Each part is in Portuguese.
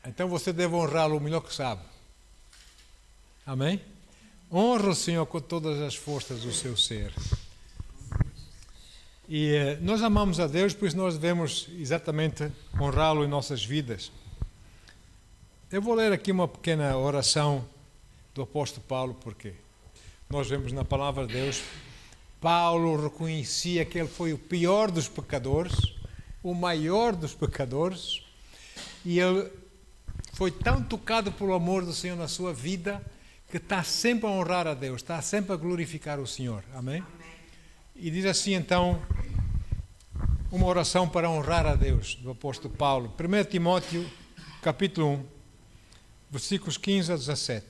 Então você deve honrá-lo o melhor que sabe. Amém? Honra o Senhor com todas as forças do seu ser. E nós amamos a Deus, por isso nós devemos exatamente honrá-lo em nossas vidas. Eu vou ler aqui uma pequena oração do apóstolo Paulo, porque nós vemos na palavra de Deus, Paulo reconhecia que ele foi o pior dos pecadores, o maior dos pecadores, e ele foi tão tocado pelo amor do Senhor na sua vida, que está sempre a honrar a Deus, está sempre a glorificar o Senhor. Amém? E diz assim então, uma oração para honrar a Deus, do apóstolo Paulo. 1 Timóteo, capítulo 1, versículos 15 a 17.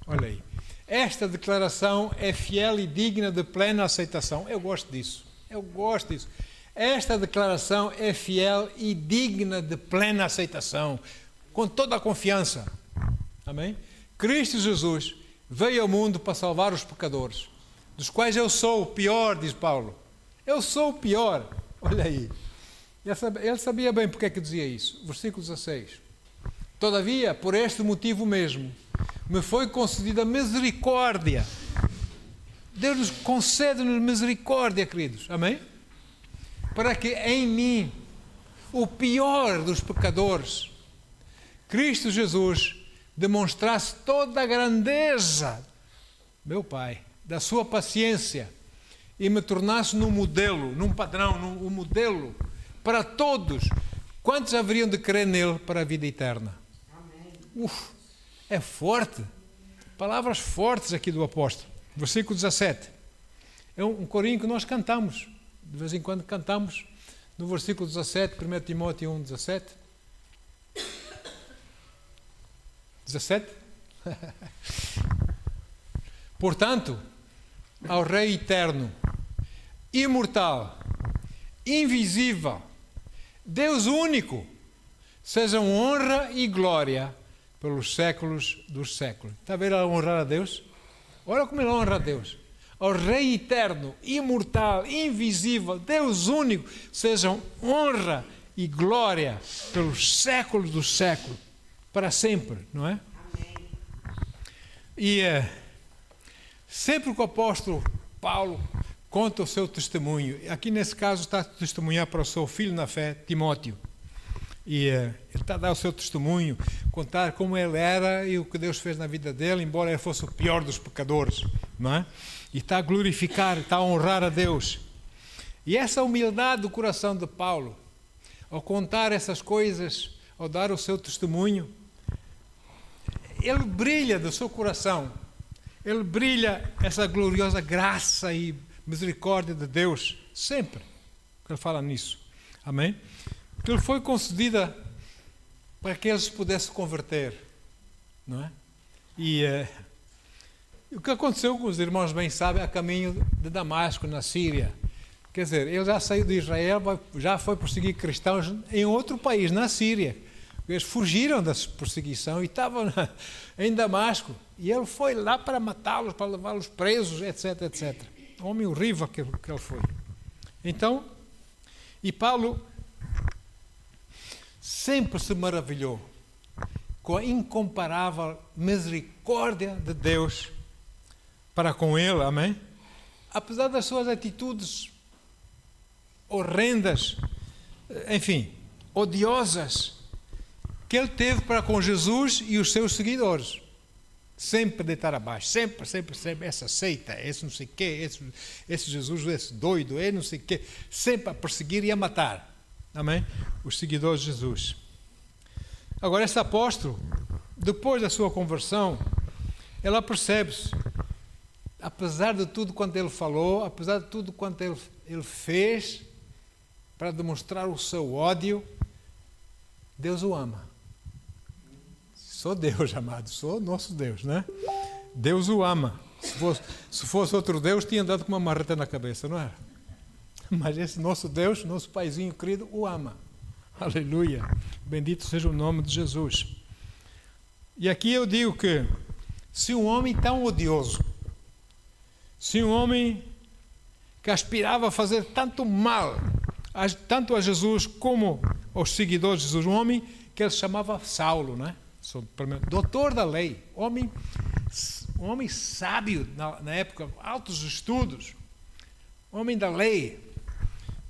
Olha aí. Esta declaração é fiel e digna de plena aceitação. Eu gosto disso. Esta declaração é fiel e digna de plena aceitação, com toda a confiança. Amém? Cristo Jesus veio ao mundo para salvar os pecadores, dos quais eu sou o pior, diz Paulo. Eu sou o pior. Olha aí. Ele sabia bem porque é que dizia isso. Versículo 16. Todavia, por este motivo mesmo, me foi concedida misericórdia. Deus nos concede-nos misericórdia, queridos. Amém? Para que em mim, o pior dos pecadores, Cristo Jesus demonstrasse toda a grandeza, meu Pai, da sua paciência e me tornasse num modelo, num padrão, num modelo para todos quantos haveriam de crer nele para a vida eterna. Amém. É forte. Palavras fortes aqui do apóstolo. Versículo 17. É um corinho que nós cantamos. De vez em quando cantamos no versículo 17, 1 Timóteo 1, 17. 17? Portanto, ao Rei eterno, imortal, invisível, Deus único, sejam honra e glória pelos séculos dos séculos. Está a ver a honrar a Deus? Olha como ele honra a Deus. Ao Rei eterno, imortal, invisível, Deus único, sejam honra e glória pelos séculos dos séculos, para sempre, não é? Amém. E sempre que o apóstolo Paulo conta o seu testemunho, aqui nesse caso está a testemunhar para o seu filho na fé, Timóteo, e ele está a dar o seu testemunho, contar como ele era e o que Deus fez na vida dele, embora ele fosse o pior dos pecadores, não é? E está a glorificar, está a honrar a Deus. E essa humildade do coração de Paulo, ao contar essas coisas, ao dar o seu testemunho, ele brilha do seu coração, ele brilha essa gloriosa graça e misericórdia de Deus, sempre que ele fala nisso. Amém? Que ele foi concedida para que eles pudessem converter, não é? E o que aconteceu com os irmãos bem sabem a caminho de Damasco, na Síria. Quer dizer, ele já saiu de Israel, já foi perseguir cristãos em outro país, na Síria. Eles fugiram da perseguição e estavam em Damasco. E ele foi lá para matá-los, para levá-los presos, etc, etc. Homem horrível que ele foi. Então, e Paulo sempre se maravilhou com a incomparável misericórdia de Deus para com ele, amém? Apesar das suas atitudes horrendas, enfim, odiosas, que ele teve para com Jesus e os seus seguidores. Sempre deitar abaixo, sempre, essa seita, esse não sei o quê, esse Jesus, esse doido, esse não sei o quê, sempre a perseguir e a matar, amém? Os seguidores de Jesus. Agora, esse apóstolo, depois da sua conversão, ela percebe-se, apesar de tudo quanto ele falou, apesar de tudo quanto ele fez para demonstrar o seu ódio, Deus o ama. Sou Deus, amado, sou nosso Deus, né? Deus o ama. Se fosse outro Deus, tinha andado com uma marreta na cabeça, não é? Mas esse nosso Deus, nosso paizinho querido, o ama. Aleluia. Bendito seja o nome de Jesus. E aqui eu digo que se um homem tão odioso, se um homem que aspirava a fazer tanto mal tanto a Jesus como aos seguidores de Jesus, um homem que ele chamava Saulo, né? Doutor da lei, um homem sábio na época, altos estudos, homem da lei,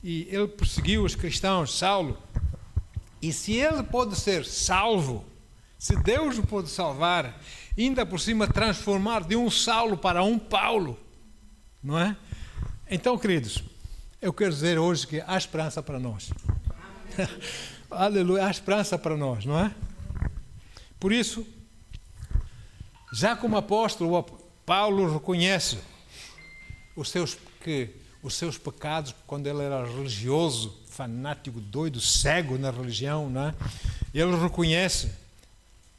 e ele perseguiu os cristãos, Saulo. E se ele pode ser salvo, se Deus o pode salvar, ainda por cima transformar de um Saulo para um Paulo, não é? Então, queridos, eu quero dizer hoje que há esperança para nós. Aleluia, há esperança para nós, não é? Por isso, já como apóstolo, Paulo reconhece os seus pecados, quando ele era religioso, fanático, doido, cego na religião, não é? Ele reconhece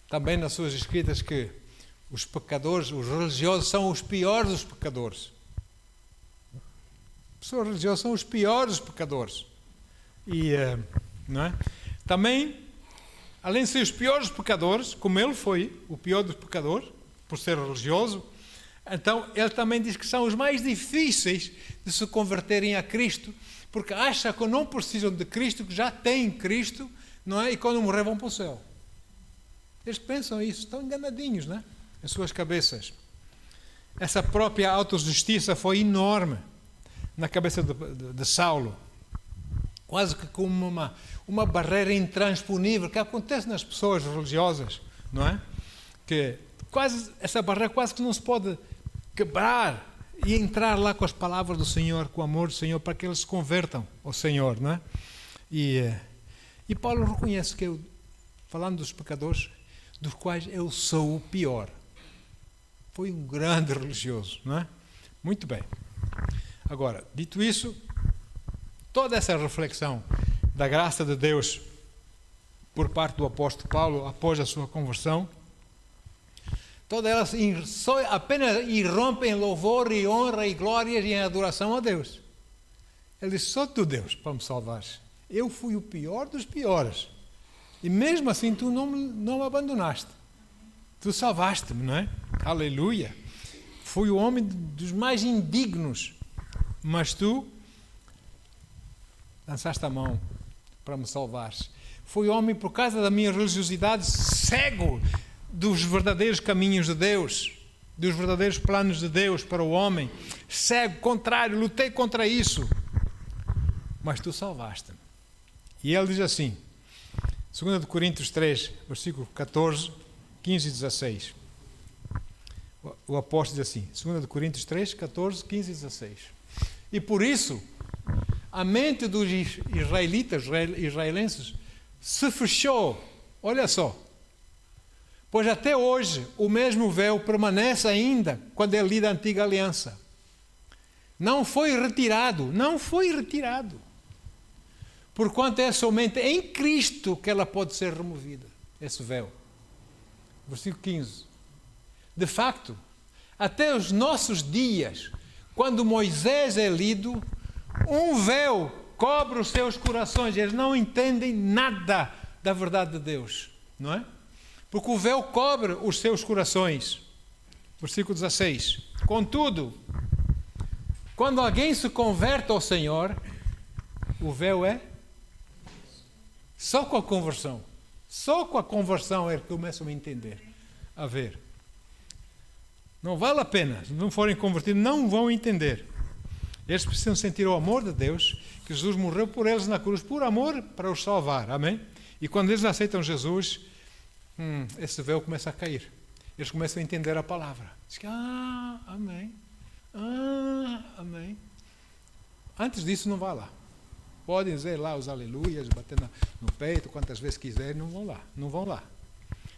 também nas suas escritas que os pecadores, os religiosos, são os piores dos pecadores. As pessoas religiosas são os piores dos pecadores. E, não é? Também, além de ser os piores dos pecadores, como ele foi o pior dos pecadores, por ser religioso, então ele também diz que são os mais difíceis de se converterem a Cristo, porque acham que não precisam de Cristo, que já têm Cristo, não é? E quando morrer vão para o céu. Eles pensam isso, estão enganadinhos, não é? Em suas cabeças. Essa própria autojustiça foi enorme na cabeça de Saulo, quase que como uma barreira intransponível que acontece nas pessoas religiosas, não é? Que essa barreira quase que não se pode quebrar e entrar lá com as palavras do Senhor, com o amor do Senhor, para que eles se convertam ao Senhor, não é? E Paulo reconhece que falando dos pecadores, dos quais eu sou o pior. Foi um grande religioso, não é? Muito bem. Agora, dito isso, toda essa reflexão da graça de Deus por parte do apóstolo Paulo após a sua conversão, todas elas só apenas irrompem em louvor e honra e glórias e em adoração a Deus. Ele disse, só tu, Deus, para me salvar. Eu fui o pior dos piores. E mesmo assim tu não me abandonaste. Tu salvaste-me, não é? Aleluia. Fui o homem dos mais indignos, mas tu lançaste a mão para me salvares. Fui homem, por causa da minha religiosidade, cego dos verdadeiros caminhos de Deus, dos verdadeiros planos de Deus para o homem. Cego, contrário, lutei contra isso. Mas tu salvaste-me. E ele diz assim, 2 Coríntios 3, versículo 14, 15 e 16. O apóstolo diz assim, 2 Coríntios 3, 14, 15 e 16. E por isso, a mente dos israelenses se fechou. Olha só. Pois até hoje o mesmo véu permanece ainda quando é lida a antiga aliança. Não foi retirado. Porquanto é somente em Cristo que ela pode ser removida, esse véu. Versículo 15. De facto, até os nossos dias, quando Moisés é lido, um véu cobre os seus corações. Eles não entendem nada da verdade de Deus, não é? Porque o véu cobre os seus corações. Versículo 16. Contudo, quando alguém se converte ao Senhor, o véu é só com a conversão. Só com a conversão é que começam a entender, a ver. Não vale a pena. Se não forem convertidos, não vão entender. Eles precisam sentir o amor de Deus, que Jesus morreu por eles na cruz, por amor, para os salvar. Amém? E quando eles aceitam Jesus, esse véu começa a cair. Eles começam a entender a palavra. Diz que, amém. Amém. Antes disso, não vá lá. Podem dizer lá os aleluias, bater no peito, quantas vezes quiserem, não vão lá.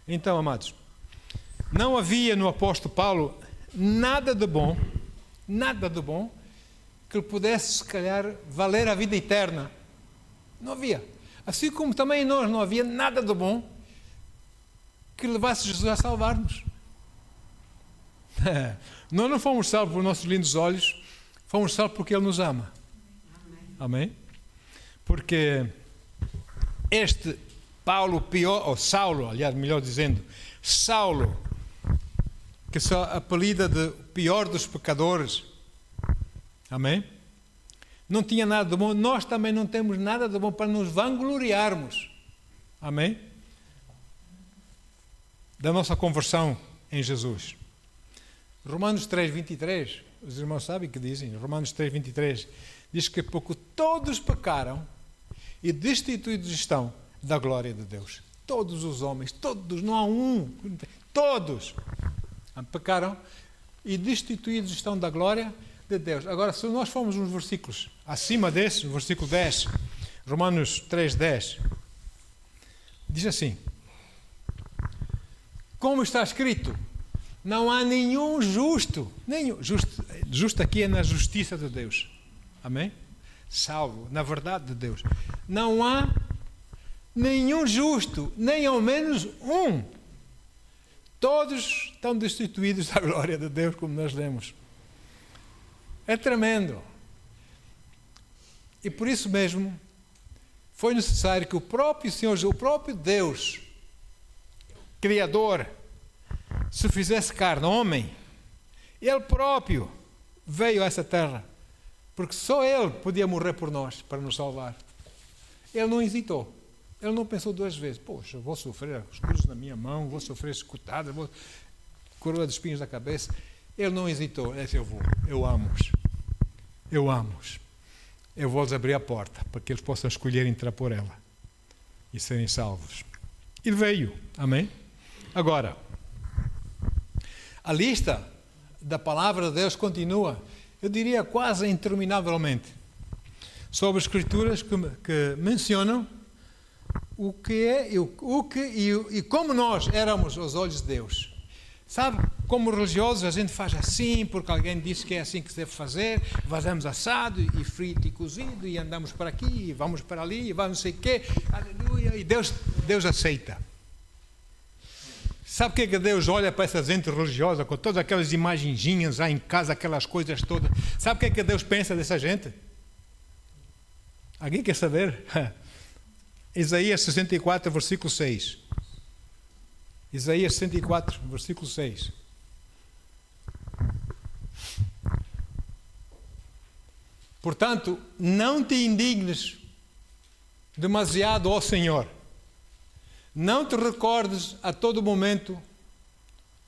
Então, amados, não havia no apóstolo Paulo nada de bom que pudesse, se calhar, valer a vida eterna. Não havia. Assim como também em nós não havia nada de bom que levasse Jesus a salvar-nos. Nós não fomos salvos por nossos lindos olhos, fomos salvos porque Ele nos ama. Amém? Porque este Paulo pior, ou Saulo, aliás, melhor dizendo, Saulo, que se apelida de pior dos pecadores, amém? não tinha nada de bom, nós também não temos nada de bom para nos vangloriarmos. Amém? Da nossa conversão em Jesus. Romanos 3:23, os irmãos sabem o que dizem, Romanos 3:23, diz que porque todos pecaram e destituídos estão da glória de Deus. Todos os homens, todos, não há um, todos pecaram e destituídos estão da glória de Deus. Agora, se nós formos uns versículos acima desse, o versículo 10, Romanos 3:10, diz assim: como está escrito, não há nenhum justo, justo aqui é na justiça de Deus, amém? Salvo, na verdade de Deus. Não há nenhum justo, nem ao menos um. Todos estão destituídos da glória de Deus, como nós lemos. É tremendo. E por isso mesmo, foi necessário que o próprio Senhor, o próprio Deus, Criador, se fizesse carne, homem, Ele próprio veio a essa terra, porque só Ele podia morrer por nós, para nos salvar. Ele não hesitou, Ele não pensou duas vezes, poxa, vou sofrer os cruzes na minha mão, vou sofrer escutada, vou coroa de espinhos na cabeça. Ele não hesitou, ele disse, eu amo-os, eu vou-lhes abrir a porta, para que eles possam escolher entrar por ela e serem salvos. Ele veio, amém? Agora, a lista da palavra de Deus continua, eu diria quase interminavelmente, sobre escrituras que mencionam o que é e como nós éramos aos olhos de Deus. Sabe, como religiosos a gente faz assim, porque alguém disse que é assim que se deve fazer, fazemos assado e frito e cozido e andamos para aqui e vamos para ali e vamos não sei o quê, aleluia, e Deus aceita. Sabe o que Deus olha para essa gente religiosa, com todas aquelas imagenzinhas lá em casa, aquelas coisas todas? Sabe o que Deus pensa dessa gente? Alguém quer saber? Isaías 64, versículo 6. Isaías 64, versículo 6. Portanto, não te indignes demasiado, ó Senhor. Não te recordes a todo momento.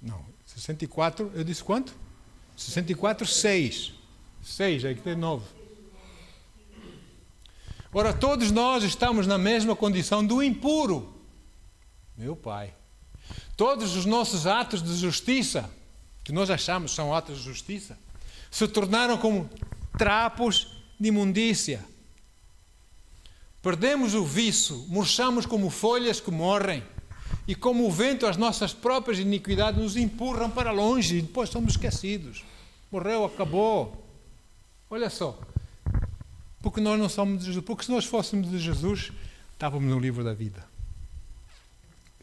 Não, 64, eu disse quanto? 64, 6. 6, aí que tem 9. Ora, todos nós estamos na mesma condição do impuro. Meu Pai. Todos os nossos atos de justiça, que nós achamos são atos de justiça, se tornaram como trapos de imundícia. Perdemos o viço, murchamos como folhas que morrem, e como o vento as nossas próprias iniquidades nos empurram para longe, e depois somos esquecidos. Morreu, acabou. Olha só, porque nós não somos de Jesus, porque se nós fôssemos de Jesus, estávamos no livro da vida,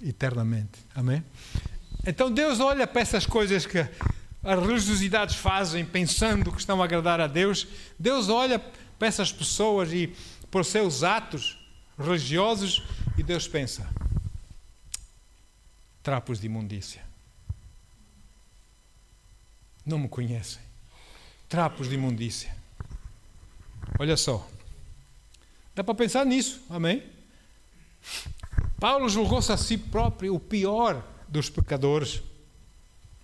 eternamente, amém? Então Deus olha para essas coisas que as religiosidades fazem, pensando que estão a agradar a Deus. Deus olha para essas pessoas e por seus atos religiosos, e Deus pensa, trapos de imundícia, não me conhecem, trapos de imundícia. Olha só, dá para pensar nisso, amém? Paulo julgou-se a si próprio o pior dos pecadores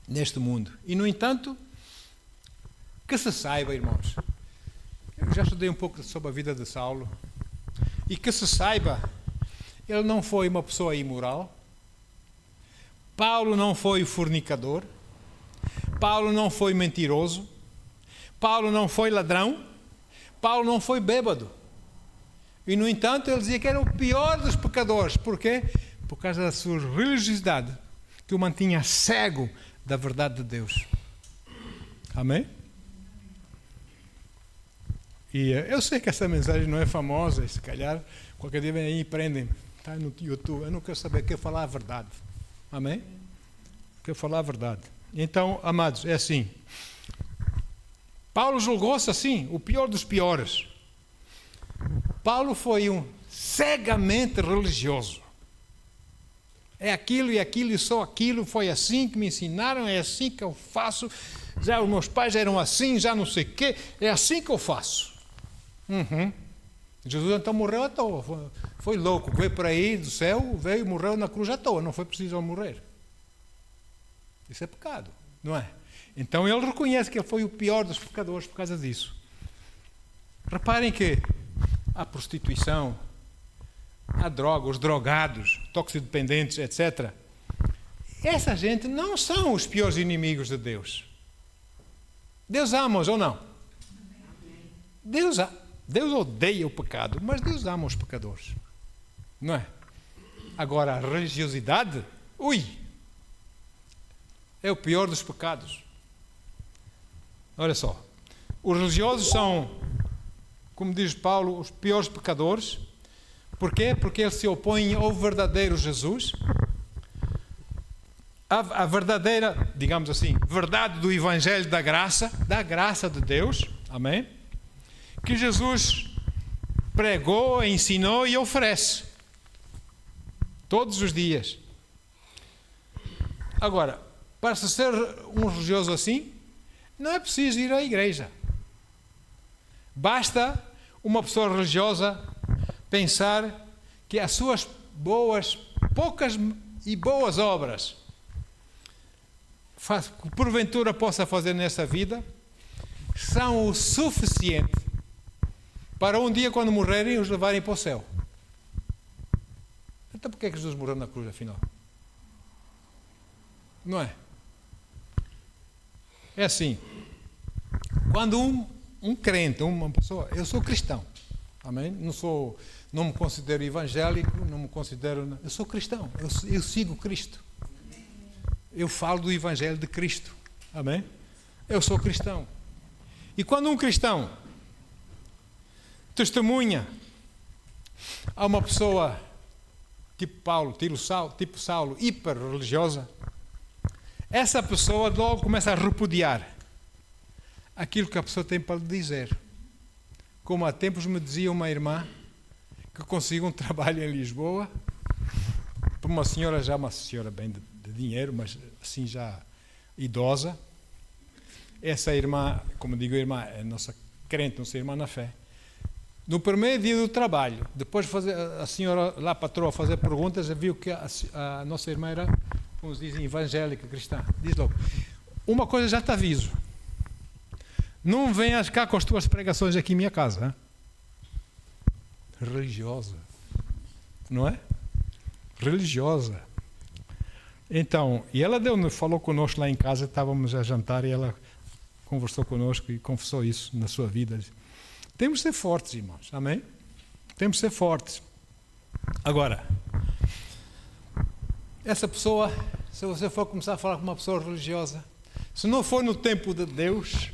neste mundo, e no entanto, que se saiba, irmãos, eu já estudei um pouco sobre a vida de Saulo, e que se saiba, ele não foi uma pessoa imoral, Paulo não foi fornicador, Paulo não foi mentiroso, Paulo não foi ladrão, Paulo não foi bêbado. E no entanto ele dizia que era o pior dos pecadores. Por quê? Por causa da sua religiosidade, que o mantinha cego da verdade de Deus. Amém? E eu sei que essa mensagem não é famosa, e se calhar qualquer dia vem aí e prendem, está no YouTube. Eu não quero saber, eu quero falar a verdade. Amém? Eu quero falar a verdade. Então, amados, é assim. Paulo julgou-se assim, o pior dos piores. Paulo foi um cegamente religioso. É aquilo e só aquilo, foi assim que me ensinaram, é assim que eu faço. Já os meus pais eram assim, já não sei o quê, é assim que eu faço. Jesus então morreu à toa. Foi louco. Veio por aí do céu, veio e morreu na cruz à toa. Não foi preciso morrer. Isso é pecado, não é? Então ele reconhece que ele foi o pior dos pecadores por causa disso. Reparem que a prostituição, a droga, os drogados, toxicodependentes, etc. Essa gente não são os piores inimigos de Deus. Deus ama-os ou não? Deus odeia o pecado, mas Deus ama os pecadores. Não é? Agora, a religiosidade, é o pior dos pecados. Olha só, os religiosos são, como diz Paulo, os piores pecadores. Por quê? Porque eles se opõem ao verdadeiro Jesus. A verdadeira, digamos assim, verdade do Evangelho da graça de Deus, amém? Que Jesus pregou, ensinou e oferece todos os dias. Agora, para ser um religioso assim, não é preciso ir à igreja. Basta uma pessoa religiosa pensar que as suas poucas e boas obras que porventura possa fazer nessa vida são o suficiente para um dia, quando morrerem, os levarem para o céu. Então por que Jesus morreu na cruz, afinal? Não é? É assim, quando um crente, uma pessoa, eu sou cristão, amém? Não me considero evangélico, eu sou cristão, eu sigo Cristo. Eu falo do Evangelho de Cristo, amém? Eu sou cristão. E quando um cristão testemunha a uma pessoa tipo Saulo, hiper religiosa, essa pessoa logo começa a repudiar aquilo que a pessoa tem para lhe dizer. Como há tempos me dizia uma irmã que conseguiu um trabalho em Lisboa, para uma senhora bem de dinheiro, mas assim já idosa. Essa irmã, como digo, irmã, é nossa crente, nossa irmã na fé. No primeiro dia do trabalho, depois de fazer a senhora lá, a patroa, fazer perguntas, viu que a nossa irmã era, como se diz, evangélica, cristã. Diz logo, uma coisa já te aviso, não venhas cá com as tuas pregações aqui em minha casa. Hein? Religiosa, não é? Religiosa. Então, e ela falou conosco lá em casa, estávamos a jantar e ela conversou conosco e confessou isso na sua vida. Temos de ser fortes, irmãos, amém? Temos de ser fortes. Agora, essa pessoa, se você for começar a falar com uma pessoa religiosa, se não for no tempo de Deus,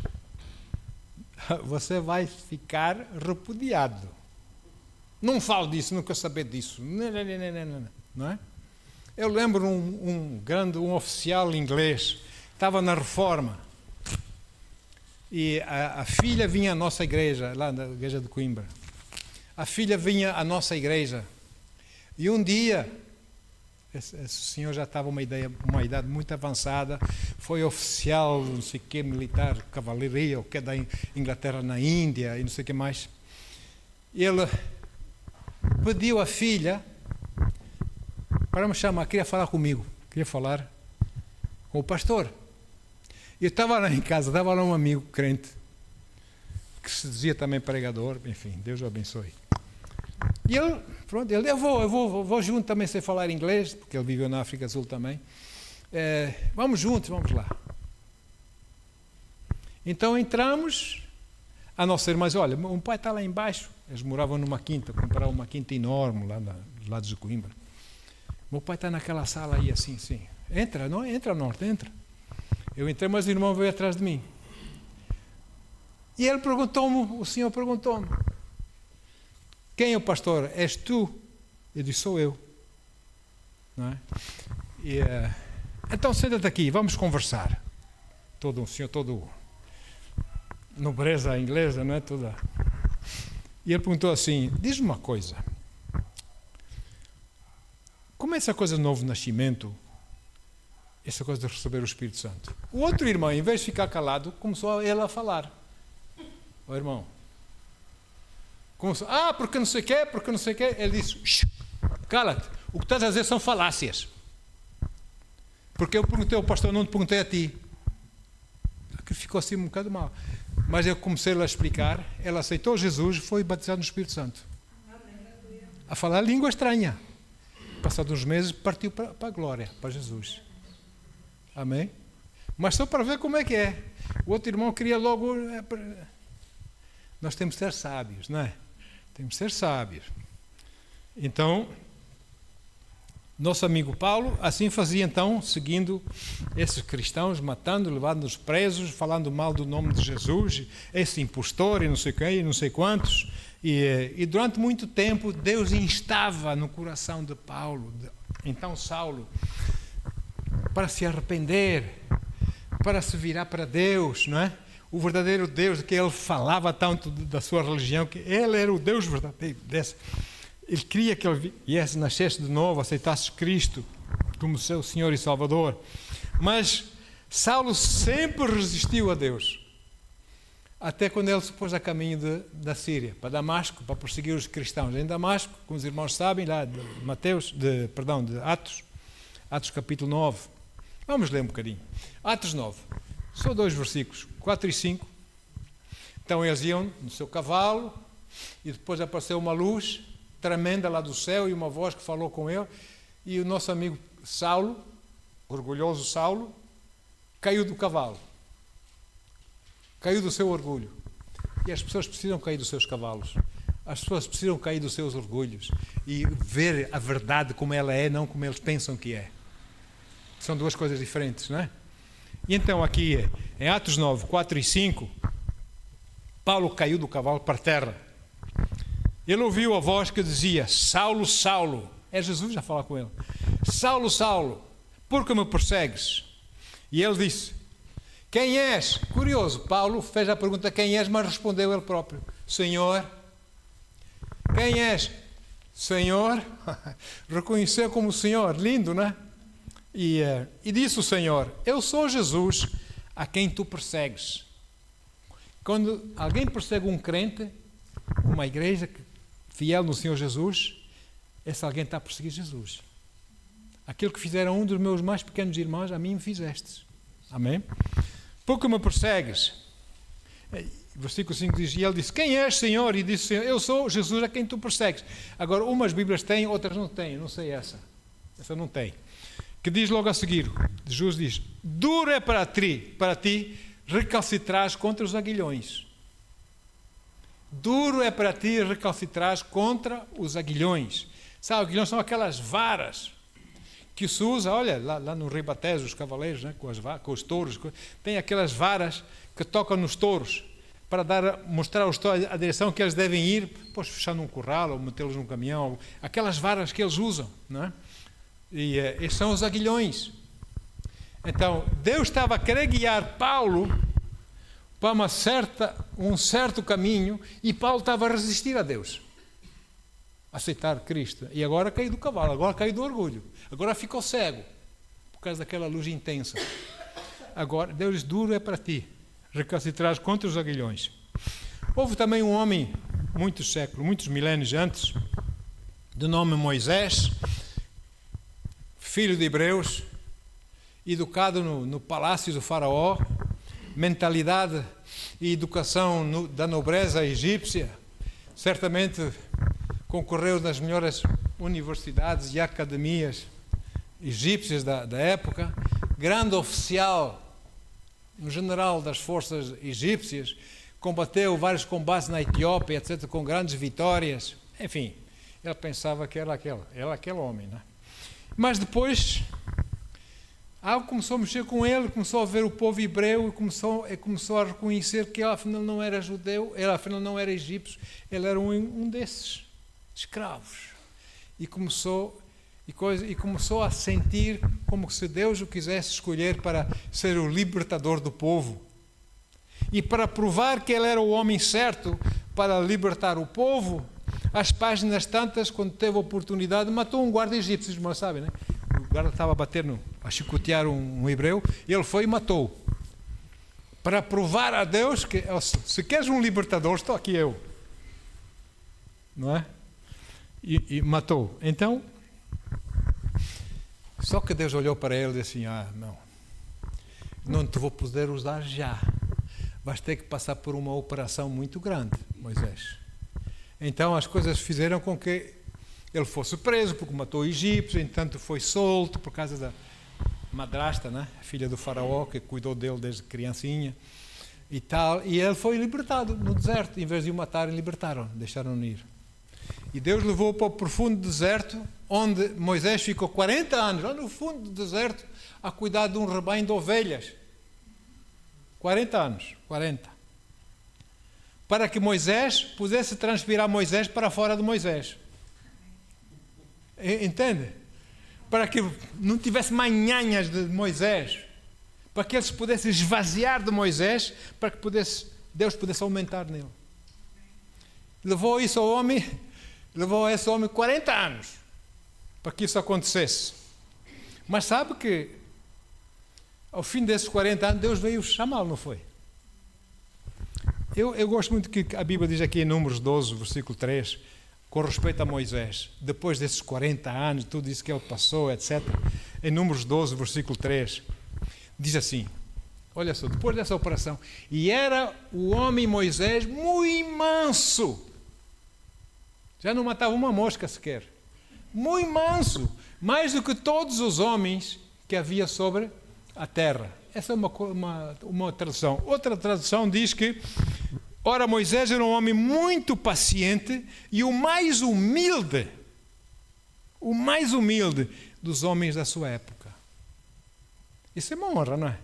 você vai ficar repudiado. Não falo disso, não quero saber disso. Não é? Eu lembro um oficial inglês, estava na Reforma, e a filha vinha à nossa igreja, lá na igreja de Coimbra. A filha vinha à nossa igreja, e um dia, esse senhor já estava uma idade muito avançada, foi oficial, não sei o que, militar, cavalaria, ou que é da Inglaterra na Índia, e não sei o que mais. Ele pediu à filha para me chamar, queria falar comigo, queria falar com o pastor. Eu estava lá em casa, estava lá um amigo crente, que se dizia também pregador, enfim, Deus o abençoe. E ele, pronto, eu vou junto também, sem falar inglês, porque ele viveu na África do Sul também. Vamos juntos, vamos lá. Então entramos, a nossa irmã disse, olha, o pai está lá embaixo, eles moravam numa quinta, compraram uma quinta enorme lá dos lados de Coimbra. Meu pai está naquela sala aí assim. Entra, Norte, entra. Eu entrei, mas o irmão veio atrás de mim. E ele o senhor perguntou-me, quem é o pastor? És tu? Eu disse, sou eu. Não é? E, então senta-te aqui, vamos conversar. Um senhor todo nobreza inglesa, não é? E ele perguntou assim, diz-me uma coisa. Como é essa coisa do novo nascimento, essa coisa de receber o Espírito Santo? O outro irmão, em vez de ficar calado, começou ele a falar. Irmão, Começou, porque não sei o quê, porque não sei o quê. Ele disse, cala-te, o que estás a dizer são falácias. Porque eu perguntei ao pastor, não te perguntei a ti. Aquilo ficou assim um bocado mal. Mas eu comecei-lhe a explicar, ela aceitou Jesus e foi batizada no Espírito Santo. A falar língua estranha. Passados uns meses, partiu para a glória, para Jesus. Amém? Mas só para ver como é que é. O outro irmão queria logo... Nós temos que ser sábios, não é? Temos que ser sábios. Então, nosso amigo Paulo, assim fazia então, seguindo esses cristãos, matando, levando-os presos, falando mal do nome de Jesus, esse impostor e não sei quem, e não sei quantos. E durante muito tempo, Deus instava no coração de Paulo, então Saulo, para se arrepender, para se virar para Deus, não é? O verdadeiro Deus, que ele falava tanto da sua religião, que ele era o Deus verdadeiro dessa. Ele queria que ele viesse, nascesse de novo, aceitasse Cristo como seu Senhor e Salvador. Mas Saulo sempre resistiu a Deus. Até quando ele se pôs a caminho da Síria, para Damasco, para perseguir os cristãos. Em Damasco, como os irmãos sabem, lá de de Atos capítulo 9. Vamos ler um bocadinho. Atos 9. Só 2 versículos, 4 e 5. Então eles iam no seu cavalo e depois apareceu uma luz tremenda lá do céu e uma voz que falou com ele, e o nosso amigo Saulo, orgulhoso Saulo, caiu do cavalo. Caiu do seu orgulho. E as pessoas precisam cair dos seus cavalos. As pessoas precisam cair dos seus orgulhos e ver a verdade como ela é, não como eles pensam que é. São duas coisas diferentes, não é? E então aqui, em Atos 9, 4 e 5, Paulo caiu do cavalo para a terra. Ele ouviu a voz que dizia, Saulo, Saulo, é Jesus a falar com ele, Saulo, Saulo, por que me persegues? E ele disse, quem és? Curioso, Paulo fez a pergunta, quem és, mas respondeu ele próprio, Senhor. Quem és? Senhor. Reconheceu como Senhor, lindo, não é? E disse o Senhor, eu sou Jesus a quem tu persegues. Quando alguém persegue um crente, uma igreja fiel no Senhor Jesus, esse alguém está a perseguir Jesus. Aquilo que fizeram um dos meus mais pequenos irmãos, a mim me fizestes. Amém? Por que me persegues? Versículo 5 diz, e ele disse, quem és, Senhor? E disse, Senhor, eu sou Jesus a quem tu persegues. Agora, umas Bíblias têm, outras não têm, não sei essa. Essa não tem. Que diz logo a seguir, Jesus diz, duro é para ti recalcitrares contra os aguilhões. Duro é para ti recalcitrares contra os aguilhões. Sabe, aguilhões são aquelas varas que se usa, olha, lá no Ribatejo, os cavaleiros, né, com os touros, tem aquelas varas que tocam nos touros, para mostrar aos touros a direção que eles devem ir, depois fechando um curral ou metê-los num caminhão, aquelas varas que eles usam, não é? E esses são os aguilhões. Então, Deus estava a querer guiar Paulo para um certo caminho, e Paulo estava a resistir a Deus, a aceitar Cristo. E agora caiu do cavalo, agora caiu do orgulho, agora ficou cego, por causa daquela luz intensa. Agora, Deus duro é para ti, recalcitrares contra os aguilhões. Houve também um homem, muitos milénios antes, de nome Moisés, filho de hebreus, educado no palácio do faraó, mentalidade e educação da nobreza egípcia, certamente concorreu nas melhores universidades e academias egípcias da época, grande oficial, um general das forças egípcias, combateu vários combates na Etiópia, etc., com grandes vitórias, enfim, ele pensava que era aquele homem, não é? Mas depois, algo começou a mexer com ele, começou a ver o povo hebreu e começou a reconhecer que ele afinal não era judeu, ele afinal não era egípcio, ele era um desses escravos. E começou a sentir como se Deus o quisesse escolher para ser o libertador do povo. E para provar que ele era o homem certo para libertar o povo, às páginas tantas, quando teve a oportunidade, matou um guarda egípcio, os irmãos sabem, né? O guarda estava a chicotear um hebreu, e ele foi e matou. Para provar a Deus que, se queres um libertador, estou aqui eu. não é? E matou. Então, só que Deus olhou para ele e disse assim, não te vou poder usar já. Vais ter que passar por uma operação muito grande, Moisés. Então as coisas fizeram com que ele fosse preso, porque matou egípcios, entanto foi solto por causa da madrasta, né? A filha do faraó, que cuidou dele desde criancinha e tal. E ele foi libertado no deserto. Em vez de o matarem, libertaram, deixaram-no ir. E Deus levou para o profundo deserto, onde Moisés ficou 40 anos, lá no fundo do deserto, a cuidar de um rebanho de ovelhas. 40 anos, 40. Para que Moisés pudesse transpirar Moisés para fora de Moisés. Entende? Para que não tivesse manhanhas de Moisés. Para que ele se pudesse esvaziar de Moisés, para que Deus pudesse aumentar nele. Levou esse homem 40 anos para que isso acontecesse. Mas sabe que ao fim desses 40 anos Deus veio chamá-lo, não foi? Eu gosto muito que a Bíblia diz aqui em Números 12, versículo 3, com respeito a Moisés, depois desses 40 anos, tudo isso que ele passou, etc. Em Números 12, versículo 3, diz assim, olha só, depois dessa operação, e era o homem Moisés muito manso, já não matava uma mosca sequer, muito manso, mais do que todos os homens que havia sobre a terra. Essa é uma tradução. Outra tradução diz que, ora, Moisés era um homem muito paciente e o mais humilde dos homens da sua época. Isso é uma honra, não é?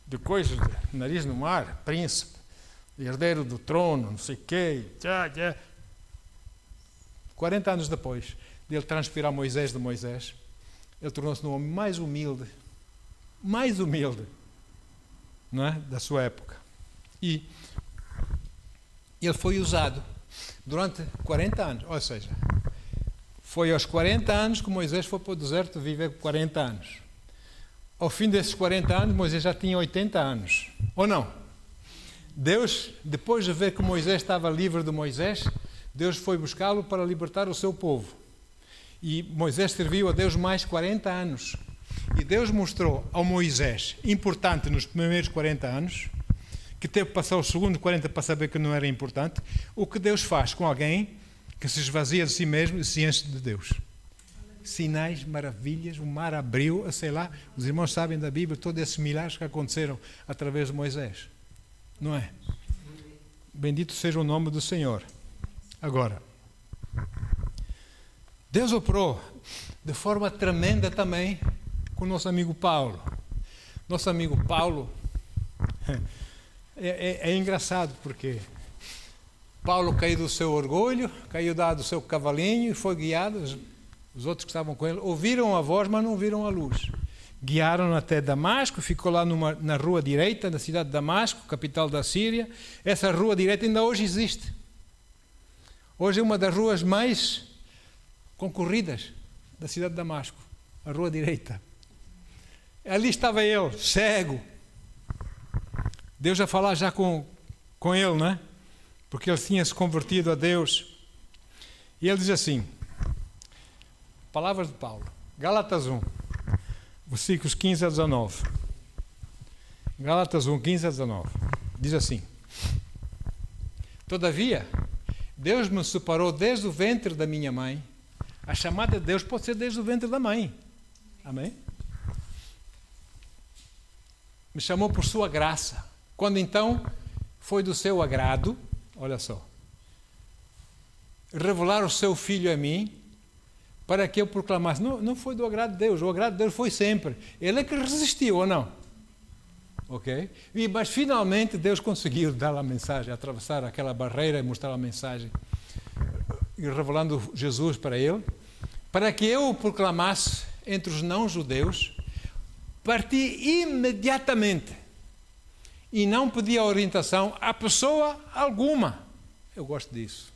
Depois, nariz no mar, príncipe, herdeiro do trono, não sei o quê. 40 anos depois de ele transpirar Moisés de Moisés, ele tornou-se um homem mais humilde, não é? Da sua época. E ele foi usado durante 40 anos, ou seja, foi aos 40 anos que Moisés foi para o deserto viver 40 anos. Ao fim desses 40 anos, Moisés já tinha 80 anos, ou não? Deus, depois de ver que Moisés estava livre de Moisés, Deus foi buscá-lo para libertar o seu povo. E Moisés serviu a Deus mais 40 anos. E Deus mostrou ao Moisés, importante nos primeiros 40 anos, que teve que passar os segundos 40 para saber que não era importante, o que Deus faz com alguém que se esvazia de si mesmo e se enche de Deus. Sinais, maravilhas, o mar abriu, sei lá, os irmãos sabem da Bíblia, todos esses milagres que aconteceram através de Moisés. Não é? Bendito seja o nome do Senhor. Agora, Deus operou de forma tremenda também com o nosso amigo Paulo. Nosso amigo Paulo é engraçado porque Paulo caiu do seu orgulho, caiu do seu cavalinho e foi guiado. Os outros que estavam com ele ouviram a voz, mas não viram a luz. Guiaram até Damasco, ficou lá na rua direita da cidade de Damasco, capital da Síria. Essa rua direita ainda hoje existe. Hoje é uma das ruas mais concorridas da cidade de Damasco, a rua direita. Ali estava ele, cego. Deus a falar já com ele, não é? Porque ele tinha se convertido a Deus. E ele diz assim, palavras de Paulo, Gálatas 1, versículos 15 a 19. Gálatas 1, 15 a 19. Diz assim, todavia, Deus me separou desde o ventre da minha mãe. A chamada de Deus pode ser desde o ventre da mãe. Amém? Me chamou por sua graça. Quando então foi do seu agrado, olha só, revelar o seu Filho a mim, para que eu proclamasse. Não foi do agrado de Deus, o agrado de Deus foi sempre. Ele é que resistiu, ou não? Ok? Mas finalmente Deus conseguiu dar a mensagem, atravessar aquela barreira e mostrar a mensagem, e revelando Jesus para ele, para que eu o proclamasse entre os não-judeus. Parti imediatamente e não pedi orientação a pessoa alguma. Eu gosto disso.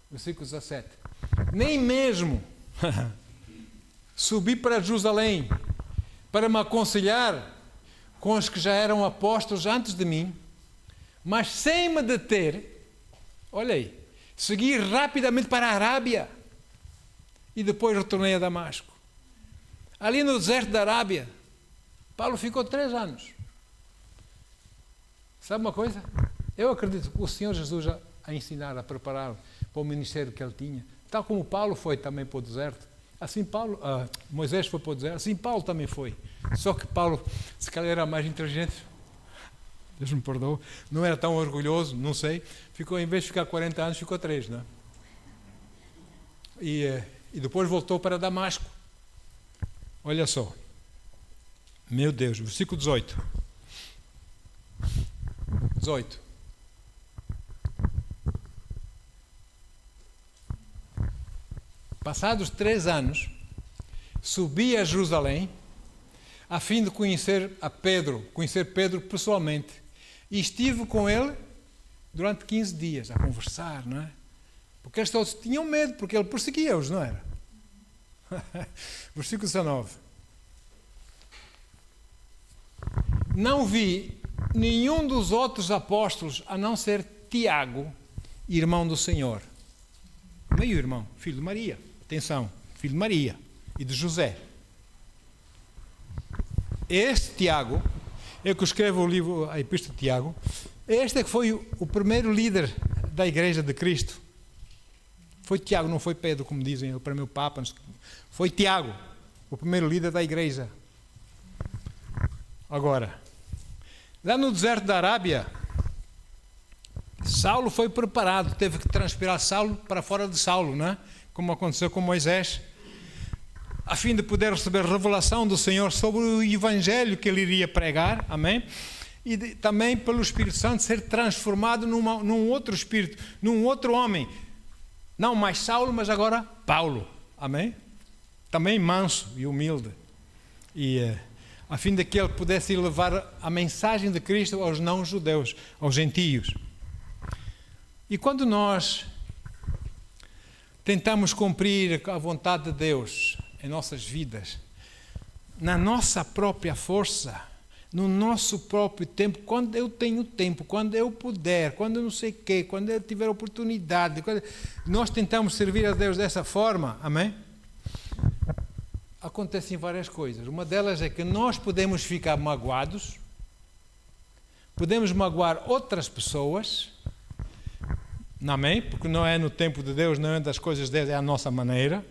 Versículo 17. Nem mesmo subi para Jerusalém para me aconselhar com os que já eram apóstolos antes de mim, mas sem me deter, olha aí, segui rapidamente para a Arábia e depois retornei a Damasco. Ali no deserto da Arábia, Paulo ficou 3 anos. Sabe uma coisa? Eu acredito que o Senhor Jesus a ensinar, a preparar para o ministério que ele tinha, tal como Paulo foi também para o deserto, assim Moisés foi para o deserto, assim Paulo também foi. Só que Paulo, se calhar era mais inteligente, Deus me perdoe, não era tão orgulhoso, não sei, ficou, em vez de ficar 40 anos, ficou 3, não é? E depois voltou para Damasco. Olha só, meu Deus, versículo 18. Passados 3 anos, subi a Jerusalém a fim de conhecer Pedro pessoalmente. E estive com ele durante 15 dias a conversar, não é? Porque eles todos tinham medo, porque ele perseguia-os, não era? Versículo 19. Não vi nenhum dos outros apóstolos, a não ser Tiago, irmão do Senhor. Meio irmão, filho de Maria. Atenção, filho de Maria e de José. Este Tiago, eu que escrevo o livro, a Epístola de Tiago, este é que foi o primeiro líder da Igreja de Cristo. Foi Tiago, não foi Pedro, como dizem, o primeiro Papa. Foi Tiago, o primeiro líder da Igreja. Agora, lá no deserto da Arábia, Saulo foi preparado, teve que transpirar Saulo para fora de Saulo, não é? Como aconteceu com Moisés, a fim de poder receber revelação do Senhor sobre o Evangelho que ele iria pregar, amém? E também pelo Espírito Santo ser transformado num outro espírito, num outro homem, não mais Saulo, mas agora Paulo, amém? Também manso e humilde, e a fim de que ele pudesse levar a mensagem de Cristo aos não-judeus, aos gentios. E quando nós tentamos cumprir a vontade de Deus em nossas vidas, na nossa própria força, no nosso próprio tempo, quando eu tenho tempo, quando eu puder, quando eu não sei o quê, quando eu tiver oportunidade, nós tentamos servir a Deus dessa forma, amém? Acontecem várias coisas. Uma delas é que nós podemos ficar magoados, podemos magoar outras pessoas, amém? Porque não é no tempo de Deus, não é das coisas de Deus, é a nossa maneira.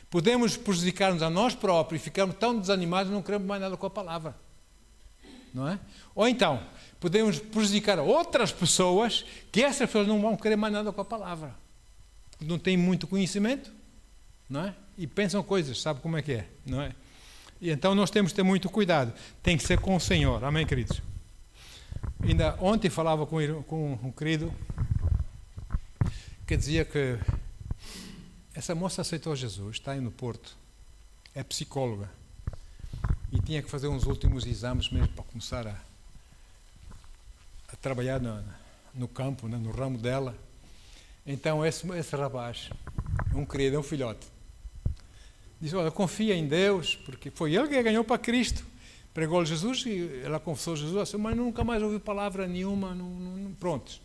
Podemos prejudicar-nos a nós próprios e ficarmos tão desanimados que não queremos mais nada com a palavra. Não é? Ou então, podemos prejudicar outras pessoas que essas pessoas não vão querer mais nada com a palavra. Não têm muito conhecimento, não é? E pensam coisas, sabe como é que é, não é? E então nós temos que ter muito cuidado. Tem que ser com o Senhor, amém, queridos? Ainda ontem falava com um querido que dizia que essa moça aceitou Jesus, está aí no Porto, é psicóloga e tinha que fazer uns últimos exames mesmo para começar a trabalhar no campo, no ramo dela. Então esse rapaz, um querido, um filhote, disse: olha, confia em Deus, porque foi ele que ganhou para Cristo, pregou-lhe Jesus e ela confessou Jesus, mas nunca mais ouviu palavra nenhuma, pronto.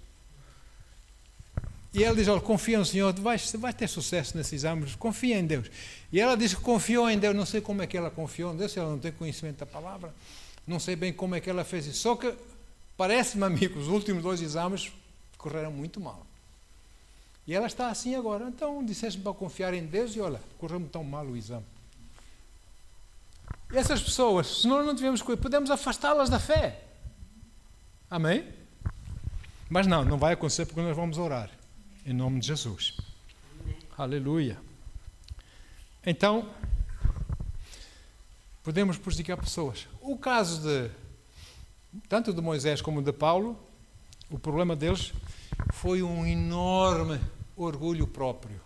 E ele diz: olha, confia no Senhor, você vai ter sucesso nesses exames, confia em Deus. E ela disse que confiou em Deus, não sei como é que ela confiou em Deus, se ela não tem conhecimento da palavra, não sei bem como é que ela fez isso. Só que parece-me, amigo, os últimos 2 exames correram muito mal. E ela está assim agora. Então disseste para confiar em Deus e olha, correu-me tão mal o exame. E essas pessoas, se nós não tivermos cuidado, podemos afastá-las da fé. Amém? Mas não vai acontecer porque nós vamos orar. Em nome de Jesus. Aleluia. Então, podemos prejudicar pessoas. O caso tanto de Moisés como de Paulo, o problema deles foi um enorme orgulho próprio.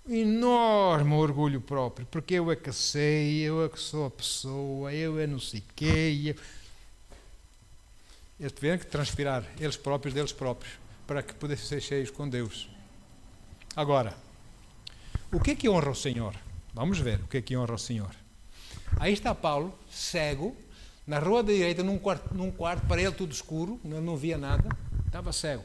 Enorme orgulho próprio. Porque eu é que sei, eu é que sou a pessoa, eu é não sei quê. Eles tiveram que transpirar eles próprios deles próprios, para que pudessem ser cheios com Deus. Agora, o que é que honra o Senhor? Vamos ver o que é que honra o Senhor. Aí está Paulo, cego, na rua da direita, num quarto, para ele tudo escuro, ele não via nada, estava cego.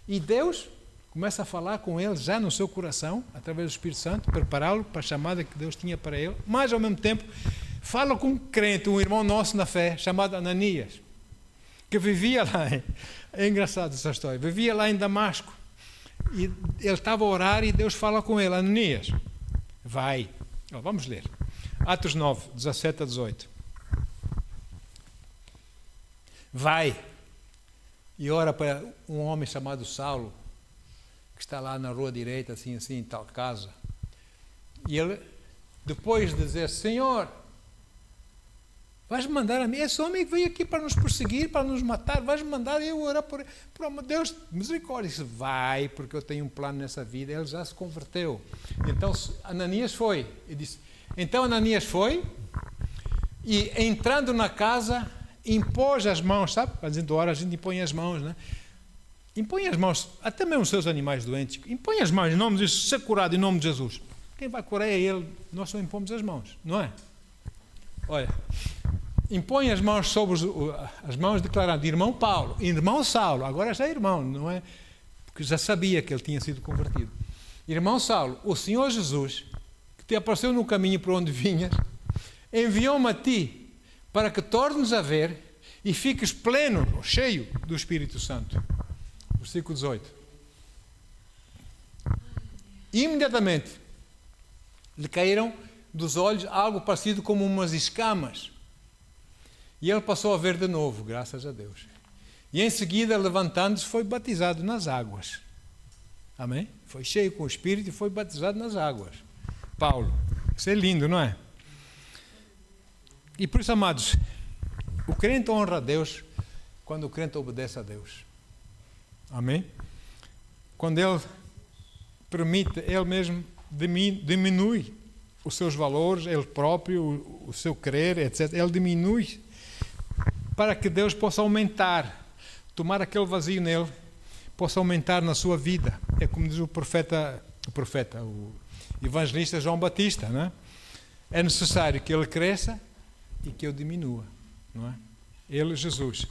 E Deus começa a falar com ele já no seu coração, através do Espírito Santo, prepará-lo para a chamada que Deus tinha para ele, mas ao mesmo tempo fala com um crente, um irmão nosso na fé, chamado Ananias, que vivia lá, é engraçado essa história, vivia lá em Damasco, e ele estava a orar e Deus fala com ele: Ananias, vai. Vamos ler, Atos 9, 17 a 18. Vai e ora para um homem chamado Saulo, que está lá na rua direita, assim, em tal casa. E ele, depois de dizer: Senhor, vais mandar a mim? Esse homem veio aqui para nos perseguir, para nos matar, vais mandar eu orar por Deus, misericórdia. Disse: vai, porque eu tenho um plano nessa vida. Ele já se converteu. Então Ananias foi. Então Ananias foi e, entrando na casa, impôs as mãos, sabe? Fazendo hora a gente impõe as mãos, né? Impõe as mãos, até mesmo os seus animais doentes. Impõe as mãos em nome de Jesus, ser curado em nome de Jesus. Quem vai curar é ele, nós só impomos as mãos, não é? Olha, impõe as mãos sobre as mãos, declarando: irmão Paulo, irmão Saulo, agora já é irmão, não é? Porque já sabia que ele tinha sido convertido. Irmão Saulo, o Senhor Jesus, que te apareceu no caminho por onde vinhas, enviou-me a ti para que tornes a ver e fiques pleno, cheio do Espírito Santo. Versículo 18. Imediatamente lhe caíram dos olhos algo parecido como umas escamas. E ele passou a ver de novo, graças a Deus. E em seguida, levantando-se, foi batizado nas águas. Amém? Foi cheio com o Espírito e foi batizado nas águas. Paulo. Isso é lindo, não é? E por isso, amados, o crente honra a Deus quando o crente obedece a Deus. Amém? Quando ele permite, ele mesmo diminui os seus valores, ele próprio, o seu querer, etc. Ele diminui para que Deus possa aumentar, tomar aquele vazio nele, possa aumentar na sua vida. É como diz o evangelista João Batista, não é? É necessário que ele cresça e que eu diminua, não é? Ele, Jesus.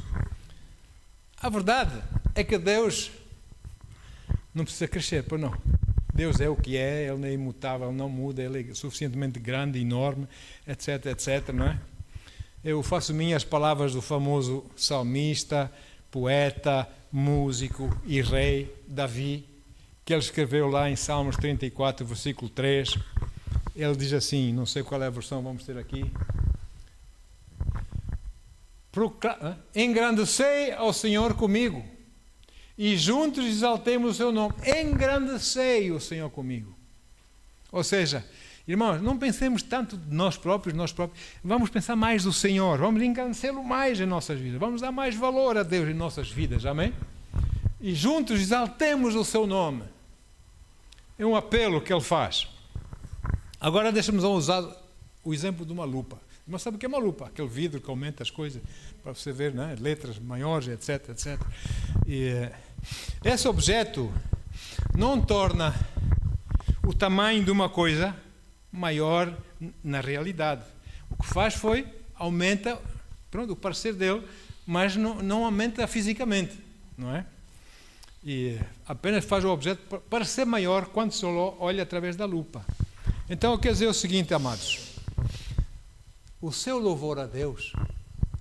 A verdade é que Deus não precisa crescer, pois não. Deus é o que é, Ele é imutável, Ele não muda, Ele é suficientemente grande, enorme, etc, etc, não é? Eu faço minhas palavras do famoso salmista, poeta, músico e rei Davi, que ele escreveu lá em Salmos 34, versículo 3. Ele diz assim, não sei qual é a versão, vamos ter aqui. Engrandecei ao Senhor comigo, e juntos exaltemos o seu nome. Engrandecei o Senhor comigo. Ou seja, irmãos, não pensemos tanto de nós próprios, vamos pensar mais do Senhor, vamos engrandecê-lo mais em nossas vidas, vamos dar mais valor a Deus em nossas vidas, amém? E juntos exaltemos o seu nome. É um apelo que ele faz. Agora deixa-nos usar o exemplo de uma lupa. Mas sabe o que é uma lupa? Aquele vidro que aumenta as coisas, para você ver, né? Letras maiores, etc, etc. E esse objeto não torna o tamanho de uma coisa maior na realidade. O que faz foi, aumenta, pronto, o parecer dele, mas não aumenta fisicamente, não é? E apenas faz o objeto parecer maior quando se olha através da lupa. Então, quer dizer o seguinte, amados. O seu louvor a Deus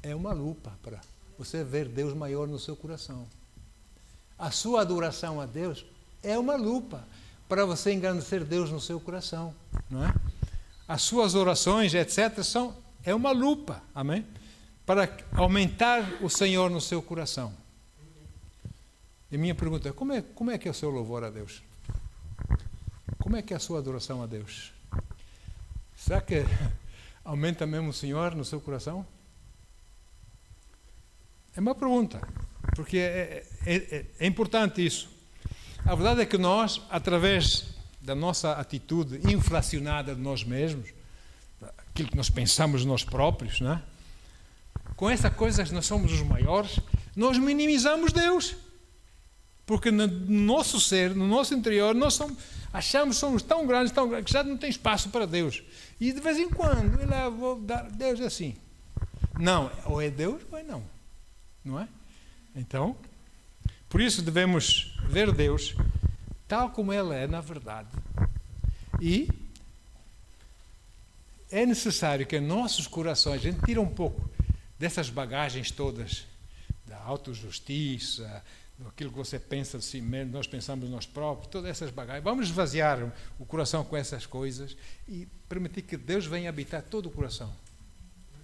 é uma lupa para você ver Deus maior no seu coração. A sua adoração a Deus é uma lupa para você engrandecer Deus no seu coração, não é? As suas orações, etc., é uma lupa, amém? Para aumentar o Senhor no seu coração. E minha pergunta é, como é que é o seu louvor a Deus? Como é que é a sua adoração a Deus? Será que aumenta mesmo o Senhor no seu coração? É uma pergunta, porque é importante isso. A verdade é que nós, através da nossa atitude inflacionada de nós mesmos, aquilo que nós pensamos de nós próprios, não é? Com essa coisa que nós somos os maiores, nós minimizamos Deus. Porque no nosso ser, no nosso interior, achamos que somos tão grandes, que já não tem espaço para Deus. E de vez em quando, vou dar Deus assim. Não, ou é Deus ou é não. Não é? Então, por isso devemos ver Deus tal como Ele é na verdade. E é necessário que em nossos corações a gente tire um pouco dessas bagagens todas, da autojustiça, daquilo que você pensa de si mesmo, nós pensamos nós próprios, todas essas bagagens. Vamos esvaziar o coração com essas coisas e permitir que Deus venha habitar todo o coração.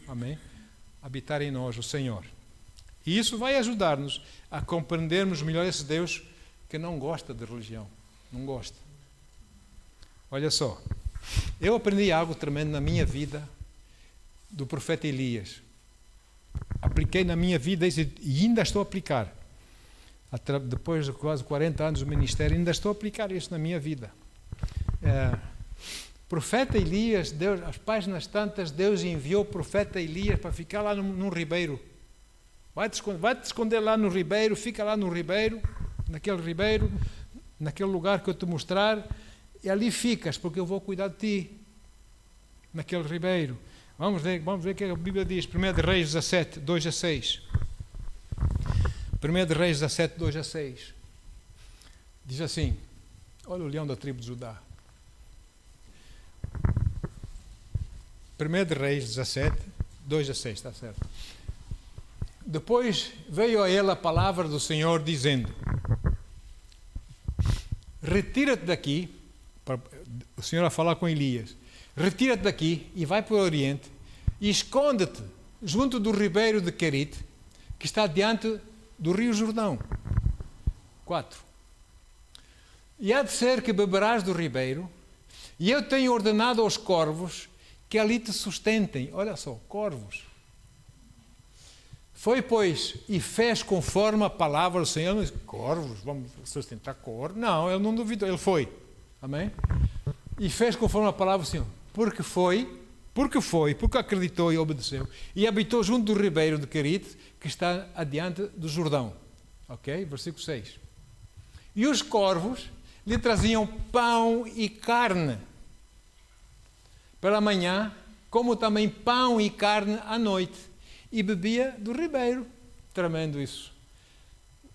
Amém? Habitar em nós o Senhor. E isso vai ajudar-nos a compreendermos melhor esse Deus que não gosta de religião. Não gosta. Olha só. Eu aprendi algo tremendo na minha vida do profeta Elias. Apliquei na minha vida e ainda estou a aplicar. Depois de quase 40 anos do ministério, ainda estou a aplicar isso na minha vida. Profeta Elias, Deus, às páginas tantas, Deus enviou o profeta Elias para ficar lá num ribeiro. Vai-te esconder lá no ribeiro, fica lá no ribeiro, naquele lugar que eu te mostrar, e ali ficas, porque eu vou cuidar de ti, naquele ribeiro. Vamos ver o que a Bíblia diz, 1 de Reis 17, 2 a 6. 1 de Reis 17, 2 a 6. Diz assim, olha o leão da tribo de Judá. 1 de Reis 17, 2 a 6, está certo. Depois veio a ele a palavra do Senhor dizendo, retira-te daqui, o Senhor a falar com Elias, retira-te daqui e vai para o Oriente e esconde-te junto do ribeiro de Querite, que está diante do rio Jordão. 4. E há de ser que beberás do ribeiro, e eu tenho ordenado aos corvos que ali te sustentem. Olha só, corvos. Foi, pois, e fez conforme a palavra do Senhor. Corvos, vamos sustentar corvos. Não, ele não duvidou, ele foi. Amém? E fez conforme a palavra do Senhor. Porque acreditou e obedeceu. E habitou junto do ribeiro de Querite, que está adiante do Jordão. Ok? Versículo 6. E os corvos lhe traziam pão e carne pela manhã, como também pão e carne à noite. E bebia do ribeiro. Tremendo isso.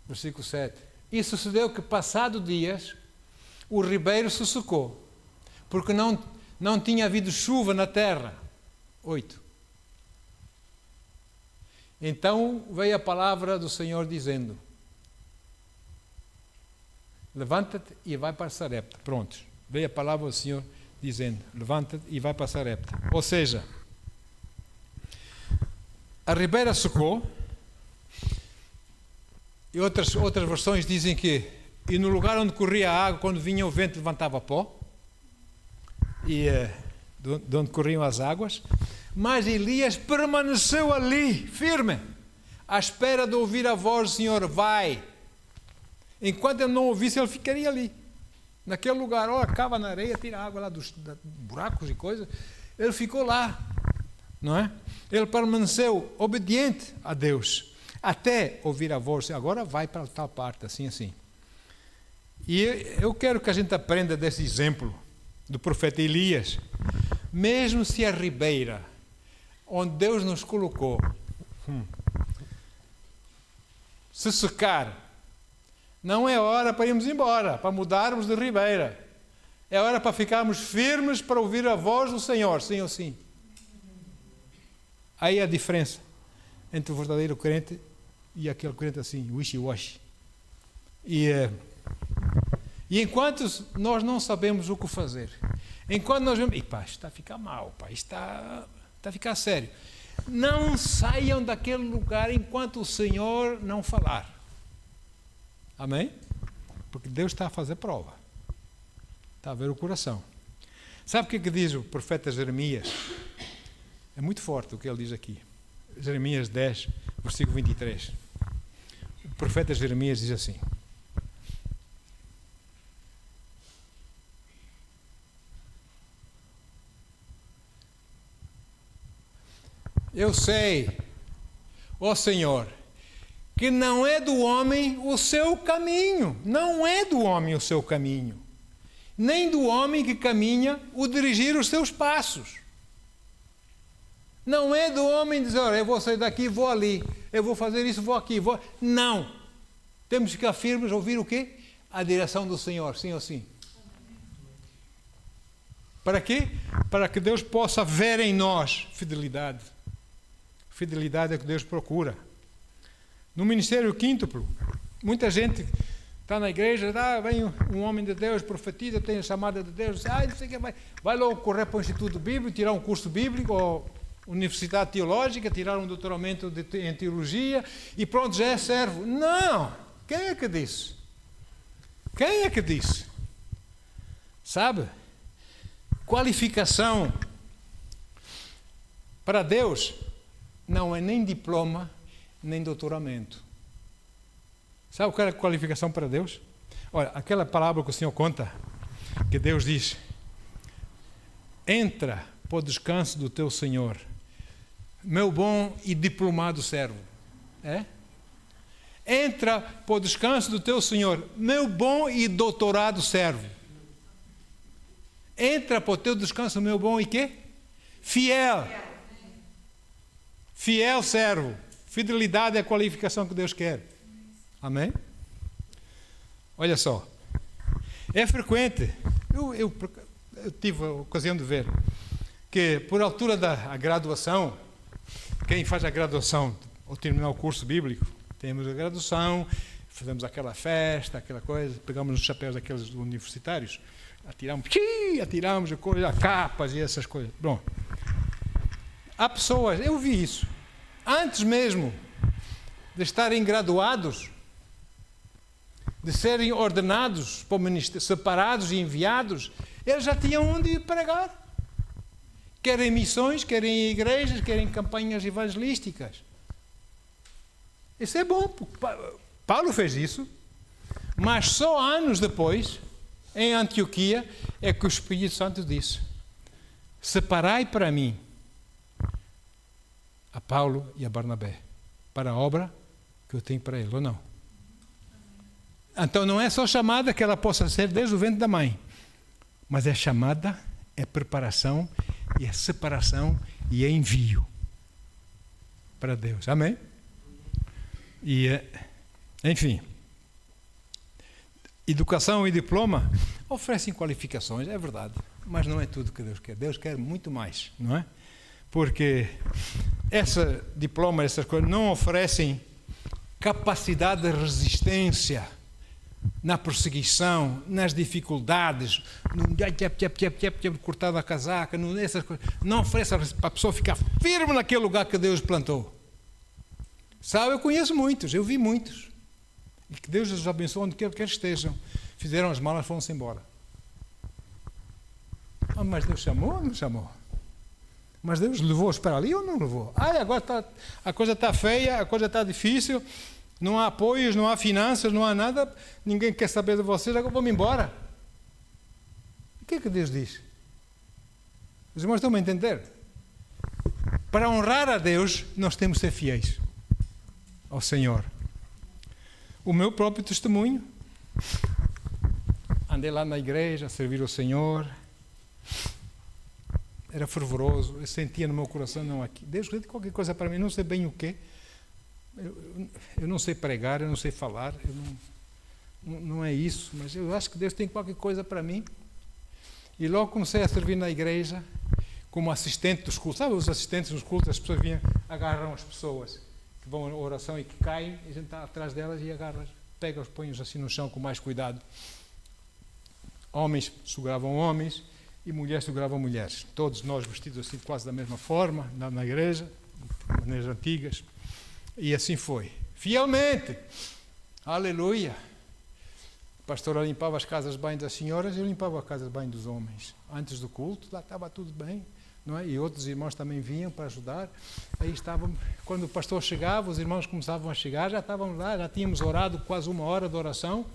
Versículo 7. E sucedeu que, passado dias, o ribeiro se secou, porque não tinha havido chuva na terra. 8. Então veio a palavra do Senhor dizendo, levanta-te e vai para Sarepta. Prontos. Veio a palavra do Senhor dizendo, levanta-te e vai para Sarepta. Ou seja, a ribeira secou, e outras versões dizem que, e no lugar onde corria a água, quando vinha o vento, levantava pó, e de onde corriam as águas, mas Elias permaneceu ali, firme, à espera de ouvir a voz do Senhor, vai. Enquanto ele não ouvisse, ele ficaria ali, naquele lugar, cava na areia, tira água lá dos buracos e coisas, ele ficou lá, não é? Ele permaneceu obediente a Deus, até ouvir a voz, agora vai para tal parte, assim. E eu quero que a gente aprenda desse exemplo do profeta Elias. Mesmo se a ribeira, onde Deus nos colocou, se secar, não é hora para irmos embora, para mudarmos de ribeira. É hora para ficarmos firmes para ouvir a voz do Senhor, sim ou sim. Aí a diferença entre o verdadeiro crente e aquele crente assim, wishy-washy. E enquanto nós não sabemos o que fazer, enquanto nós vemos, está a ficar mal, está a ficar sério. Não saiam daquele lugar enquanto o Senhor não falar. Amém? Porque Deus está a fazer prova. Está a ver o coração. Sabe o que diz o profeta Jeremias? É muito forte o que ele diz aqui. Jeremias 10, versículo 23. O profeta Jeremias diz assim. Eu sei, ó Senhor, que não é do homem o seu caminho. Não é do homem o seu caminho. Nem do homem que caminha o dirigir os seus passos. Não é do homem dizer, olha, eu vou sair daqui, vou ali. Eu vou fazer isso, vou aqui, vou... Não. Temos que ficar firmes, ouvir o quê? A direção do Senhor, sim ou sim. Para quê? Para que Deus possa ver em nós fidelidade. Fidelidade é o que Deus procura. No ministério quíntuplo, muita gente está na igreja, vem um homem de Deus, profetiza, tem a chamada de Deus, não sei o que, vai logo correr para o Instituto Bíblico, tirar um curso bíblico, ou Universidade Teológica, tirar um doutoramento em teologia, e pronto, já é servo. Não! Quem é que disse? Quem é que disse? Sabe? Qualificação para Deus não é nem diploma, nem doutoramento. Sabe qual é a qualificação para Deus? Olha, aquela palavra que o Senhor conta, que Deus diz, entra para o descanso do teu Senhor, meu bom e diplomado servo. É? Entra para o descanso do teu Senhor, meu bom e doutorado servo. Entra para o teu descanso, meu bom e quê? Fiel. Fiel servo. Fidelidade é a qualificação que Deus quer. Amém? Olha só. É frequente. Eu tive a ocasião de ver que por altura da graduação, quem faz a graduação ou terminar o curso bíblico, temos a graduação, fazemos aquela festa, aquela coisa, pegamos os chapéus daqueles universitários, atiramos capas e essas coisas. Bom, há pessoas, eu vi isso, antes mesmo de estarem graduados, de serem ordenados para o ministério, separados e enviados, eles já tinham onde ir pregar. Querem missões, querem igrejas, querem campanhas evangelísticas. Isso é bom. Paulo fez isso, mas só anos depois, em Antioquia, é que o Espírito Santo disse: separai para mim a Paulo e a Barnabé para a obra que eu tenho para ele, ou não? Então não é só chamada que ela possa ser desde o ventre da mãe, mas é chamada, é preparação, e é separação e é envio para Deus. Amém? E, enfim, educação e diploma oferecem qualificações, é verdade, mas não é tudo que Deus quer. Deus quer muito mais, não é? Porque esse diploma, essas coisas, não oferecem capacidade de resistência na perseguição, nas dificuldades, cortado a casaca, essas coisas. Não oferece para a pessoa ficar firme naquele lugar que Deus plantou. Sabe, eu conheço muitos, eu vi muitos. E que Deus os abençoe onde quer que estejam. Fizeram as malas e foram-se embora. Mas Deus chamou ou não chamou? Mas Deus levou-os para ali ou não levou? Agora a coisa está feia, a coisa está difícil, não há apoios, não há finanças, não há nada, ninguém quer saber de vocês, agora vou-me embora. O que é que Deus diz? Os irmãos estão a entender? Para honrar a Deus, nós temos que ser fiéis ao Senhor. O meu próprio testemunho, andei lá na igreja a servir ao Senhor, era fervoroso, eu sentia no meu coração, não aqui, Deus deu qualquer coisa para mim, não sei bem o quê, eu não sei pregar, eu não sei falar, não é isso, mas eu acho que Deus tem qualquer coisa para mim. E logo comecei a servir na igreja como assistente dos cultos. Sabe os assistentes dos cultos? As pessoas vinham, agarram as pessoas que vão à oração e que caem, e a gente está atrás delas e agarra, pega-os, põe-os assim no chão com mais cuidado. Homens seguravam homens e mulheres seguravam mulheres. Todos nós vestidos assim quase da mesma forma, na igreja, maneiras antigas. E assim foi. Fielmente. Aleluia. A pastora limpava as casas de banho das senhoras, eu limpava a casa de banho dos homens. Antes do culto, lá estava tudo bem. Não é? E outros irmãos também vinham para ajudar. Aí estavam, quando o pastor chegava, os irmãos começavam a chegar, já estavam lá, já tínhamos orado quase 1 hora de oração.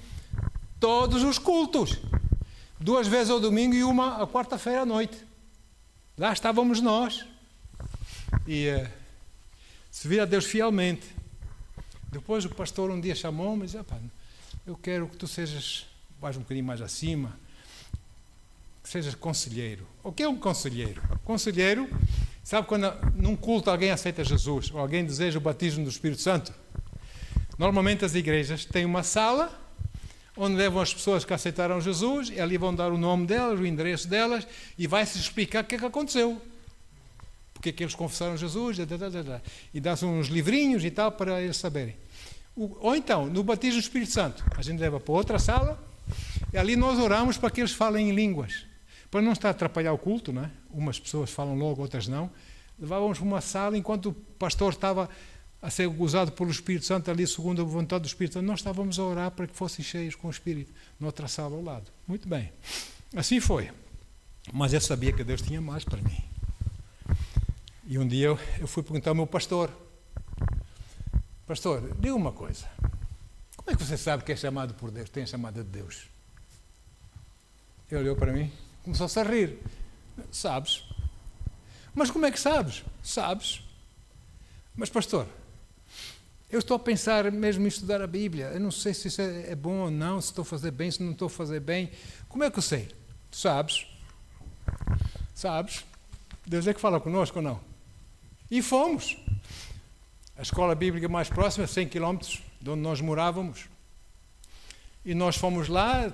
Todos os cultos. 2 vezes ao domingo e 1 à quarta-feira à noite. Lá estávamos nós. E servir a Deus fielmente. Depois o pastor um dia chamou-me e disse: eu quero que tu sejas, vais um bocadinho mais acima, que sejas conselheiro. O que é um conselheiro? Conselheiro Sabe quando num culto alguém aceita Jesus, ou alguém deseja o batismo do Espírito Santo? Normalmente as igrejas têm uma sala onde levam as pessoas que aceitaram Jesus, e ali vão dar o nome delas, o endereço delas, e vai-se explicar o que é que aconteceu. Porque é que eles confessaram Jesus, e dá-se uns livrinhos e tal para eles saberem. Ou então, no batismo do Espírito Santo, a gente leva para outra sala, e ali nós oramos para que eles falem em línguas. Para não estar a atrapalhar o culto, não é? Umas pessoas falam logo, outras não. Levávamos para uma sala enquanto o pastor estava a ser gozado pelo Espírito Santo, ali segundo a vontade do Espírito Santo. Nós estávamos a orar para que fossem cheios com o Espírito, noutra sala ao lado. Muito bem. Assim foi. Mas eu sabia que Deus tinha mais para mim. E um dia eu fui perguntar ao meu pastor: pastor, diga uma coisa. Como é que você sabe que é chamado por Deus, tem a chamada de Deus? Ele olhou para mim, começou-se a rir. Sabes? Mas como é que sabes? Sabes? Mas pastor, eu estou a pensar mesmo em estudar a Bíblia. Eu não sei se isso é bom ou não, se estou a fazer bem, se não estou a fazer bem. Como é que eu sei? Tu sabes? Sabes? Deus é que fala conosco ou não? E fomos. A escola bíblica mais próxima, 100 km de onde nós morávamos. E nós fomos lá,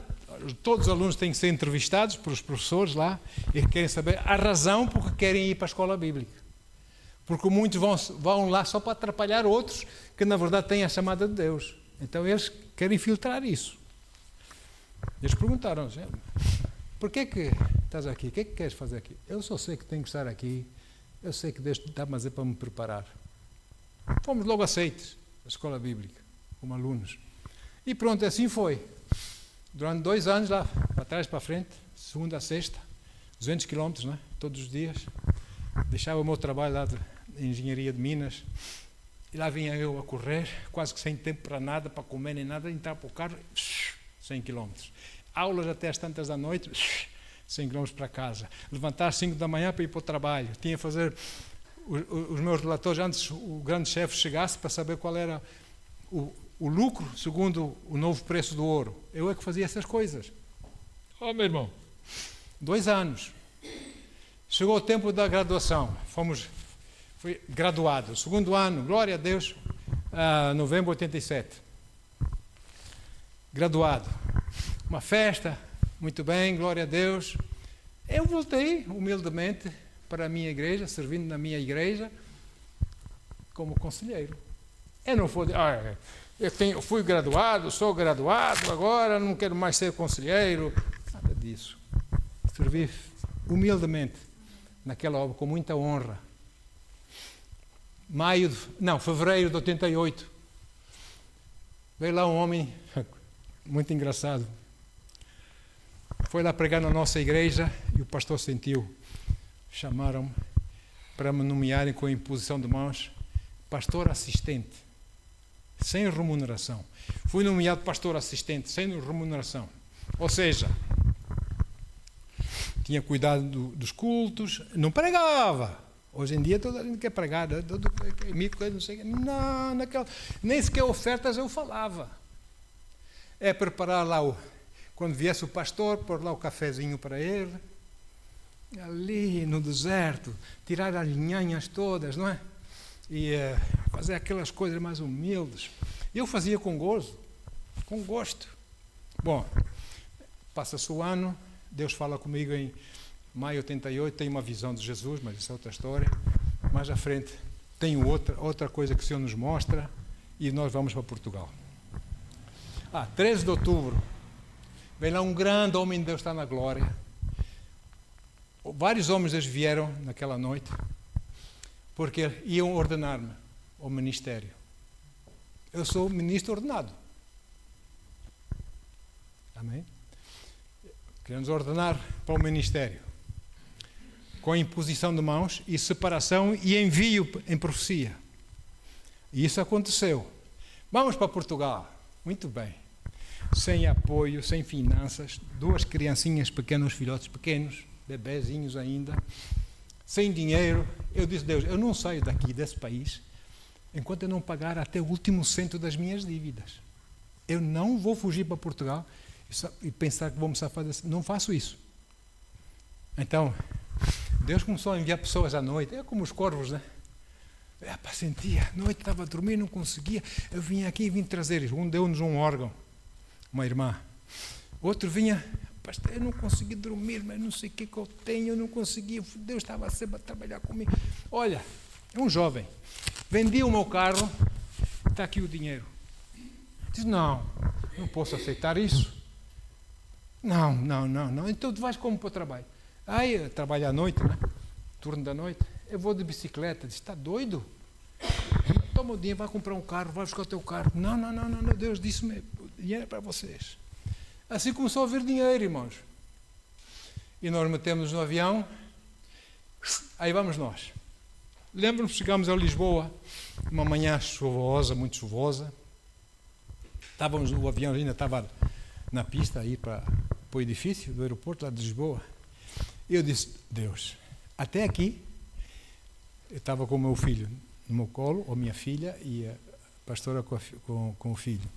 todos os alunos têm que ser entrevistados por os professores lá, e querem saber a razão por que querem ir para a escola bíblica. Porque muitos vão lá só para atrapalhar outros que na verdade têm a chamada de Deus. Então eles querem filtrar isso. Eles perguntaram: por que estás aqui? O que é que queres fazer aqui? Eu só sei que tenho que estar aqui. Eu sei que Deus está-me a dizer para me preparar. Fomos logo aceitos à escola bíblica, como alunos. E pronto, assim foi. Durante 2 anos, lá para trás, para frente, segunda a sexta, 200 km, né? Todos os dias. Deixava o meu trabalho lá de engenharia de Minas, e lá vinha eu a correr, quase que sem tempo para nada, para comer nem nada, entrar para o carro, 100 km. Aulas até às tantas da noite, 100 km para casa. Levantar às 5 da manhã para ir para o trabalho. Tinha que fazer os meus relatórios antes o grande chefe chegasse para saber qual era o lucro segundo o novo preço do ouro. Eu é que fazia essas coisas. Oh, meu irmão, 2 anos. Chegou o tempo da graduação. Fui graduado. Segundo ano, glória a Deus, novembro de 87. Graduado. Uma festa, muito bem, glória a Deus. Eu voltei humildemente para a minha igreja, servindo na minha igreja, como conselheiro. Eu não vou dizer, eu fui graduado, sou graduado, agora não quero mais ser conselheiro. Nada disso. Servi humildemente naquela obra, com muita honra. Fevereiro de 88. Veio lá um homem, muito engraçado. Foi lá pregar na nossa igreja e o pastor sentiu. Chamaram-me para me nomearem com a imposição de mãos pastor assistente, sem remuneração. Fui nomeado pastor assistente, sem remuneração. Ou seja, tinha cuidado dos cultos, não pregava. Hoje em dia toda a gente quer pregar, não sei, não, nem sequer ofertas eu falava. É preparar lá, quando viesse o pastor, pôr lá o cafezinho para ele, ali no deserto, tirar as linhanhas todas, não é? E fazer aquelas coisas mais humildes. Eu fazia com gozo, com gosto. Bom, passa-se o ano, Deus fala comigo em maio de 88, tenho uma visão de Jesus, mas isso é outra história. Mais à frente, tenho outra coisa que o Senhor nos mostra, e nós vamos para Portugal. 13 de outubro, vem lá um grande homem de Deus, está na glória. Vários homens deles vieram naquela noite, porque iam ordenar-me ao ministério. Eu sou ministro ordenado. Amém? Queremos ordenar para o ministério, com imposição de mãos e separação e envio em profecia. E isso aconteceu. Vamos para Portugal. Muito bem. Sem apoio, sem finanças, 2 criancinhas pequenos, filhotes pequenos, bebezinhos ainda, sem dinheiro. Eu disse: Deus, eu não saio daqui, desse país, enquanto eu não pagar até o último cento das minhas dívidas. Eu não vou fugir para Portugal e pensar que vou me safar desse. Não faço isso. Então, Deus começou a enviar pessoas à noite. É como os corvos, né? Sentia, à noite estava a dormir, não conseguia. Eu vinha aqui e vim trazer isso. Um deu-nos um órgão, uma irmã. Outro vinha, pastor, eu não consegui dormir, mas não sei o que eu tenho, eu não conseguia. Deus estava sempre a trabalhar comigo. Olha, um jovem, vendi o meu carro, está aqui o dinheiro. Diz, não posso aceitar isso. Não. Então tu vais como para o trabalho? Eu trabalho à noite, né? Turno da noite. Eu vou de bicicleta. Diz, está doido? Toma o dinheiro, vai comprar um carro, vai buscar o teu carro. Não. Deus disse-me, o dinheiro é para vocês. Assim começou a vir dinheiro, irmãos. E nós metemos no avião. Aí vamos nós. Lembro-me que chegámos a Lisboa, uma manhã chuvosa, muito chuvosa. O avião ainda estava na pista a ir para o edifício do aeroporto lá de Lisboa. E eu disse, Deus, até aqui, eu estava com o meu filho no meu colo, ou minha filha, e a pastora com o filho.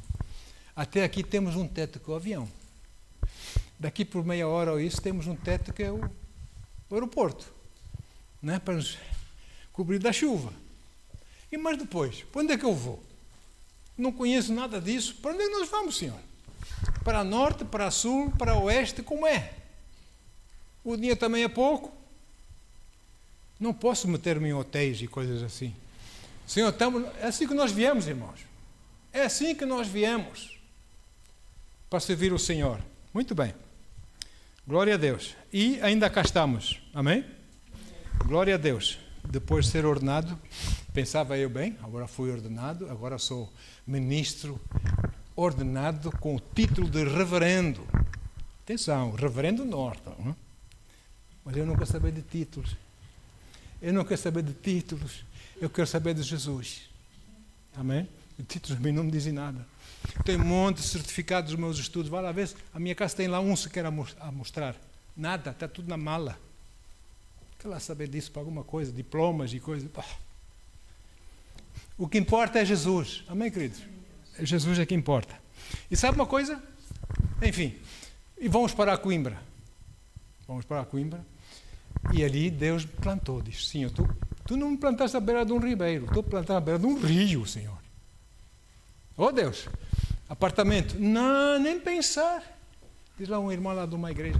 Até aqui temos um teto com o avião. Daqui por meia hora ou isso, temos um teto que é o aeroporto, né, para nos cobrir da chuva. E mais depois, para onde é que eu vou? Não conheço nada disso. Para onde é que nós vamos, Senhor? Para norte, para sul, para oeste, como é? O dinheiro também é pouco. Não posso meter-me em hotéis e coisas assim. Senhor, é assim que nós viemos, irmãos. É assim que nós viemos para servir o Senhor. Muito bem. Glória a Deus. E ainda cá estamos. Amém? Glória a Deus. Depois de ser ordenado, pensava eu bem, agora fui ordenado, agora sou ministro ordenado com o título de reverendo. Atenção, reverendo Norton. Não? Mas eu não quero saber de títulos. Eu quero saber de Jesus. Amém? Os títulos a mim não me dizem nada. Tenho um monte de certificados dos meus estudos. Vai lá ver, a minha casa tem lá um sequer a mostrar. Nada, está tudo na mala. Quer lá saber disso para alguma coisa, diplomas e coisas. O que importa é Jesus. Amém, queridos? Jesus é que importa. E sabe uma coisa? Enfim, e vamos para Coimbra. E ali Deus plantou. Diz, Senhor, tu não me plantaste à beira de um ribeiro, tu plantaste à beira de um rio, Senhor. Oh Deus, apartamento. Não, nem pensar. Diz lá um irmão lá de uma igreja.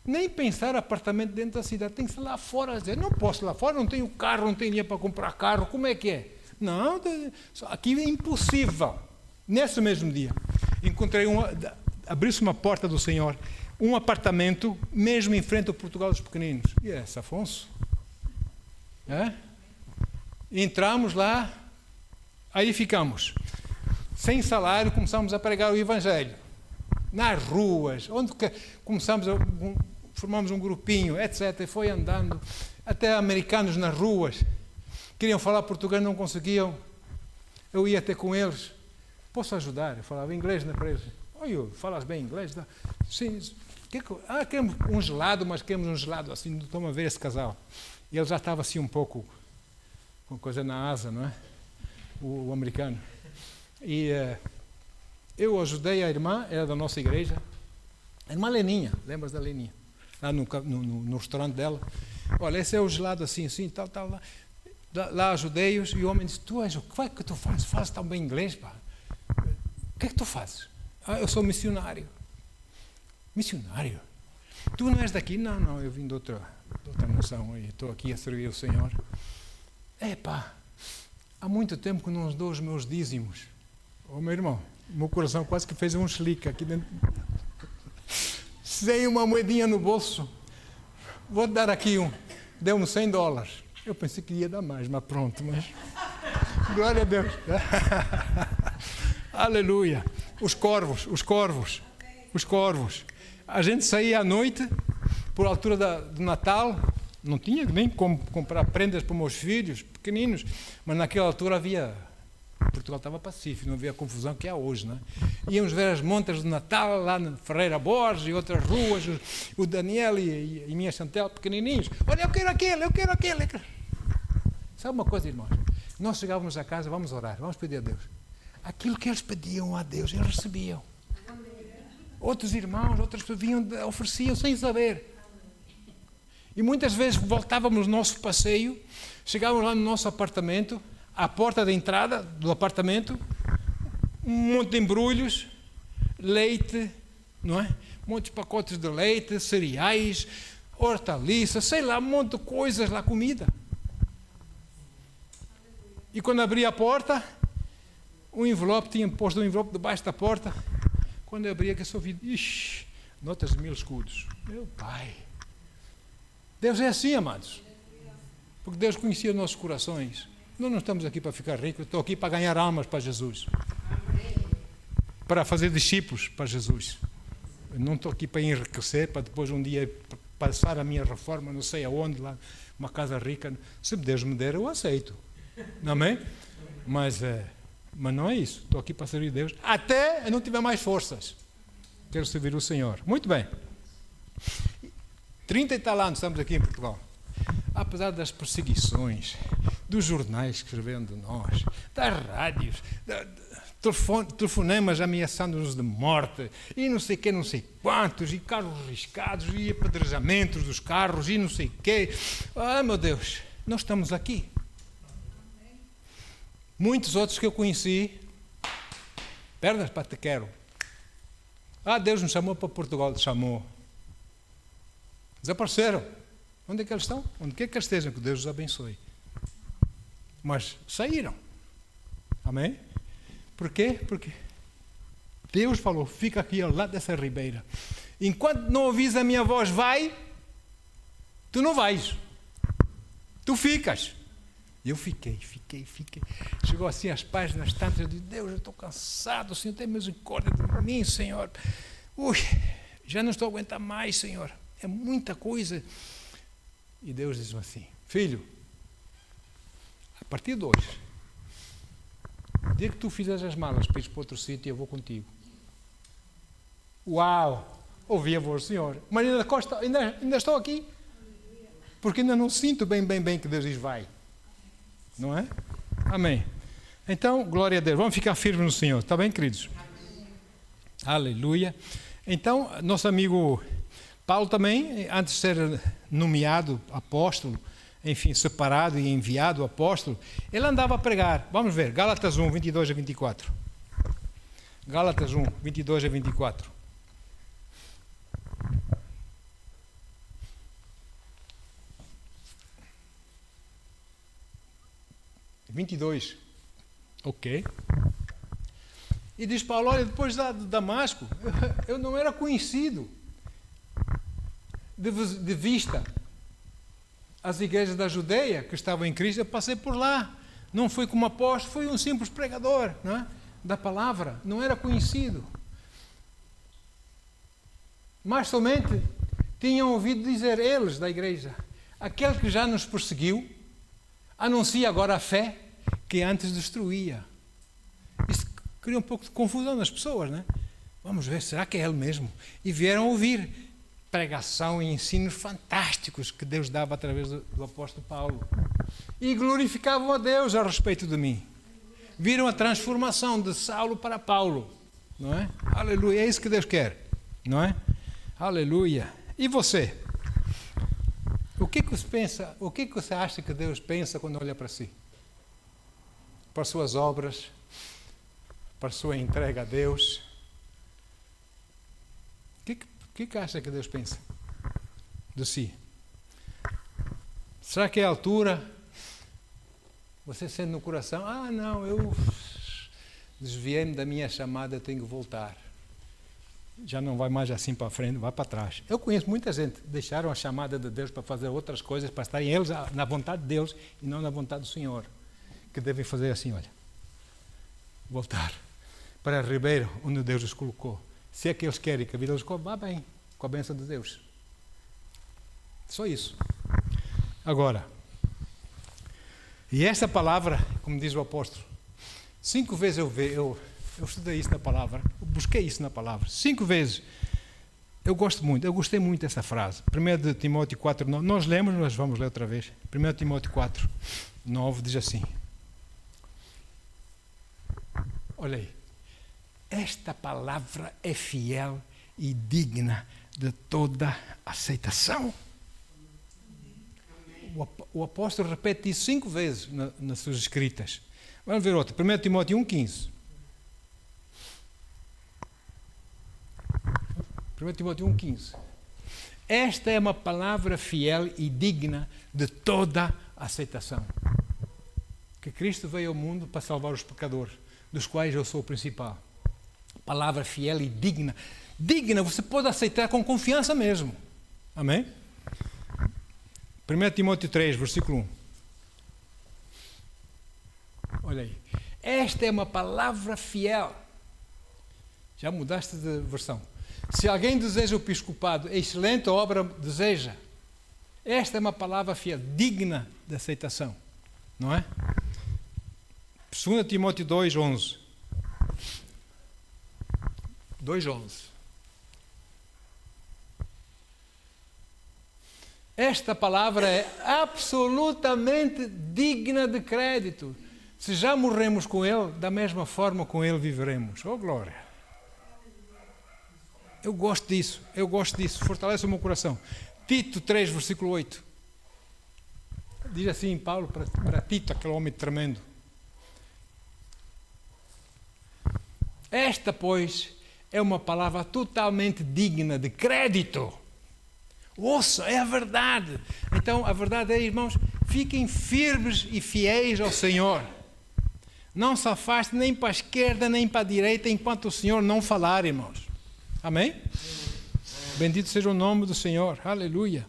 Nem pensar apartamento dentro da cidade. Tem que ser lá fora. Não posso lá fora, não tenho carro, não tenho dinheiro para comprar carro. Como é que é? Não, aqui é impossível. Nesse mesmo dia, encontrei abriu-se uma porta do Senhor, um apartamento, mesmo em frente ao Portugal dos Pequeninos. E esse Afonso? Entramos lá, aí ficamos. Sem salário, começamos a pregar o Evangelho. Nas ruas, onde formamos um grupinho, etc. E foi andando, até americanos nas ruas. Queriam falar português, não conseguiam. Eu ia ter com eles. Posso ajudar? Eu falava inglês, né, para eles. Oi, falas bem inglês? Tá? Sim. Queremos um gelado, mas queremos um gelado assim. Não estamos a ver esse casal. E ele já estava assim um pouco com coisa na asa, não é? O americano. E eu ajudei a irmã, era da nossa igreja. A irmã Leninha, lembras da Leninha? Lá no restaurante dela. Olha, esse é o gelado assim, tal. Lá ajudei-os e o homem disse, o que é que tu fazes? Fazes tão bem inglês, pá. O que é que tu fazes? Eu sou missionário. Missionário? Tu não és daqui? Não, eu vim de outra nação e estou aqui a servir o Senhor. Há muito tempo que não dou os meus dízimos. Meu irmão, meu coração quase que fez um chilique aqui dentro. Sem uma moedinha no bolso. Vou dar aqui deu-me $100. Eu pensei que ia dar mais, mas pronto. Glória a Deus. Aleluia. Os corvos. A gente saía à noite, por altura do Natal, não tinha nem como comprar prendas para os meus filhos, pequeninos, mas naquela altura Portugal estava pacífico, não havia a confusão que há hoje, não é? Íamos ver as montas de Natal, lá na Ferreira Borges e outras ruas, o Daniel e minha Chantel, pequenininhos. Olha, eu quero aquele. Sabe uma coisa, irmãos? Nós chegávamos a casa, vamos orar, vamos pedir a Deus. Aquilo que eles pediam a Deus, eles recebiam. Outros irmãos, outras pessoas ofereciam sem saber. E muitas vezes voltávamos no nosso passeio, chegávamos lá no nosso apartamento, à porta da entrada do apartamento, um monte de embrulhos, leite, não é? Um monte de pacotes de leite, cereais, hortaliças, sei lá, um monte de coisas lá, comida. E quando abria a porta, tinha posto um envelope debaixo da porta. Quando eu abria, que eu só vi, notas de 1000 escudos. Meu Pai. Deus é assim, amados. Porque Deus conhecia os nossos corações. Nós não estamos aqui para ficar ricos, eu estou aqui para ganhar almas para Jesus. Para fazer discípulos para Jesus. Eu não estou aqui para enriquecer, para depois um dia passar a minha reforma, não sei aonde, lá, uma casa rica. Se Deus me der, eu aceito. Amém? Mas não é isso. Estou aqui para servir Deus. Até eu não tiver mais forças. Quero servir o Senhor. Muito bem. 30 e tal anos estamos aqui em Portugal. Apesar das perseguições, dos jornais que escreveram de nós, das rádios, telefonemas ameaçando-nos de morte, e não sei o que, não sei quantos, e carros riscados, e apedrejamentos dos carros, e não sei o que. Ah, meu Deus, nós estamos aqui. Muitos outros que eu conheci, perdas para te quero. Ah, Deus nos chamou para Portugal, chamou. Desapareceram. Onde é que eles estão? Onde quer que eles estejam, que Deus os abençoe. Mas saíram. Amém? Por quê? Porque Deus falou, fica aqui ao lado dessa ribeira. Enquanto não ouvis a minha voz, vai, tu não vais. Tu ficas. E eu fiquei. Chegou assim às páginas tantas, eu disse, Deus, eu estou cansado, o Senhor tem misericórdia de mim, Senhor. Ui, já não estou a aguentar mais, Senhor. É muita coisa. E Deus diz assim, filho, a partir de hoje, o dia que tu fizeres as malas para ir para outro sítio, eu vou contigo. Uau! Ouvi a voz do Senhor. Marina da Costa, ainda estou aqui. Porque ainda não sinto bem que Deus diz vai. Não é? Amém. Então, glória a Deus. Vamos ficar firmes no Senhor. Está bem, queridos? Aleluia. Então, nosso amigo Paulo também, antes de ser nomeado apóstolo, enfim, separado e enviado apóstolo, ele andava a pregar. Vamos ver, Gálatas 1, 22 a 24. Gálatas 1, 22 a 24. Ok. E diz Paulo, olha, depois de Damasco, eu não era conhecido de vista. As igrejas da Judeia que estavam em Cristo, eu passei por lá. Não fui como apóstolo, fui um simples pregador, não é? Da palavra, não era conhecido. Mas somente tinham ouvido dizer eles da igreja, aquele que já nos perseguiu, anuncia agora a fé que antes destruía. Isso cria um pouco de confusão nas pessoas, não é? Vamos ver, será que é ele mesmo? E vieram ouvir pregação e ensinos fantásticos que Deus dava através do apóstolo Paulo. E glorificavam a Deus a respeito de mim. Viram a transformação de Saulo para Paulo, não é? Aleluia, é isso que Deus quer, não é? Aleluia. E você? O que você pensa? O que você acha que Deus pensa quando olha para si? Para as suas obras, para a sua entrega a Deus? O que acha que Deus pensa de si? Será que é a altura? Você sente no coração, não, eu desviei-me da minha chamada, eu tenho que voltar. Já não vai mais assim para frente, vai para trás. Eu conheço muita gente que deixaram a chamada de Deus para fazer outras coisas, para estarem eles na vontade de Deus e não na vontade do Senhor. Que devem fazer assim, olha, voltar para a ribeira onde Deus os colocou. Se é que eles querem que a vida os coloque, vá bem, com a bênção de Deus. Só isso. Agora, e esta palavra, como diz o apóstolo, 5 vezes eu estudei isso na palavra, eu busquei isso na palavra, 5 vezes. Eu gostei muito dessa frase. 1 Timóteo 4, 9, nós lemos, mas vamos ler outra vez. 1 Timóteo 4, 9 diz assim. Olha aí. Esta palavra é fiel e digna de toda aceitação. O apóstolo repete isso 5 vezes nas suas escritas. Vamos ver outra. 1 Timóteo 1,15. 1 Timóteo 1,15. Esta é uma palavra fiel e digna de toda aceitação. Que Cristo veio ao mundo para salvar os pecadores, dos quais eu sou o principal. Palavra fiel e digna. Digna, você pode aceitar com confiança mesmo. Amém? 1 Timóteo 3, versículo 1. Olha aí. Esta é uma palavra fiel. Já mudaste de versão. Se alguém deseja o episcopado, excelente obra deseja. Esta é uma palavra fiel, digna de aceitação. Não é? 2 Timóteo 2, 11. 2, 11. Esta palavra é absolutamente digna de crédito. Se já morremos com Ele, da mesma forma com Ele viveremos. Oh, glória! Eu gosto disso. Fortalece o meu coração. Tito 3, versículo 8. Diz assim Paulo para Tito, aquele homem tremendo. Esta, pois, é uma palavra totalmente digna de crédito. Ouça, é a verdade. Então, a verdade é, irmãos, fiquem firmes e fiéis ao Senhor. Não se afastem nem para a esquerda, nem para a direita, enquanto o Senhor não falar, irmãos. Amém? Bendito seja o nome do Senhor. Aleluia.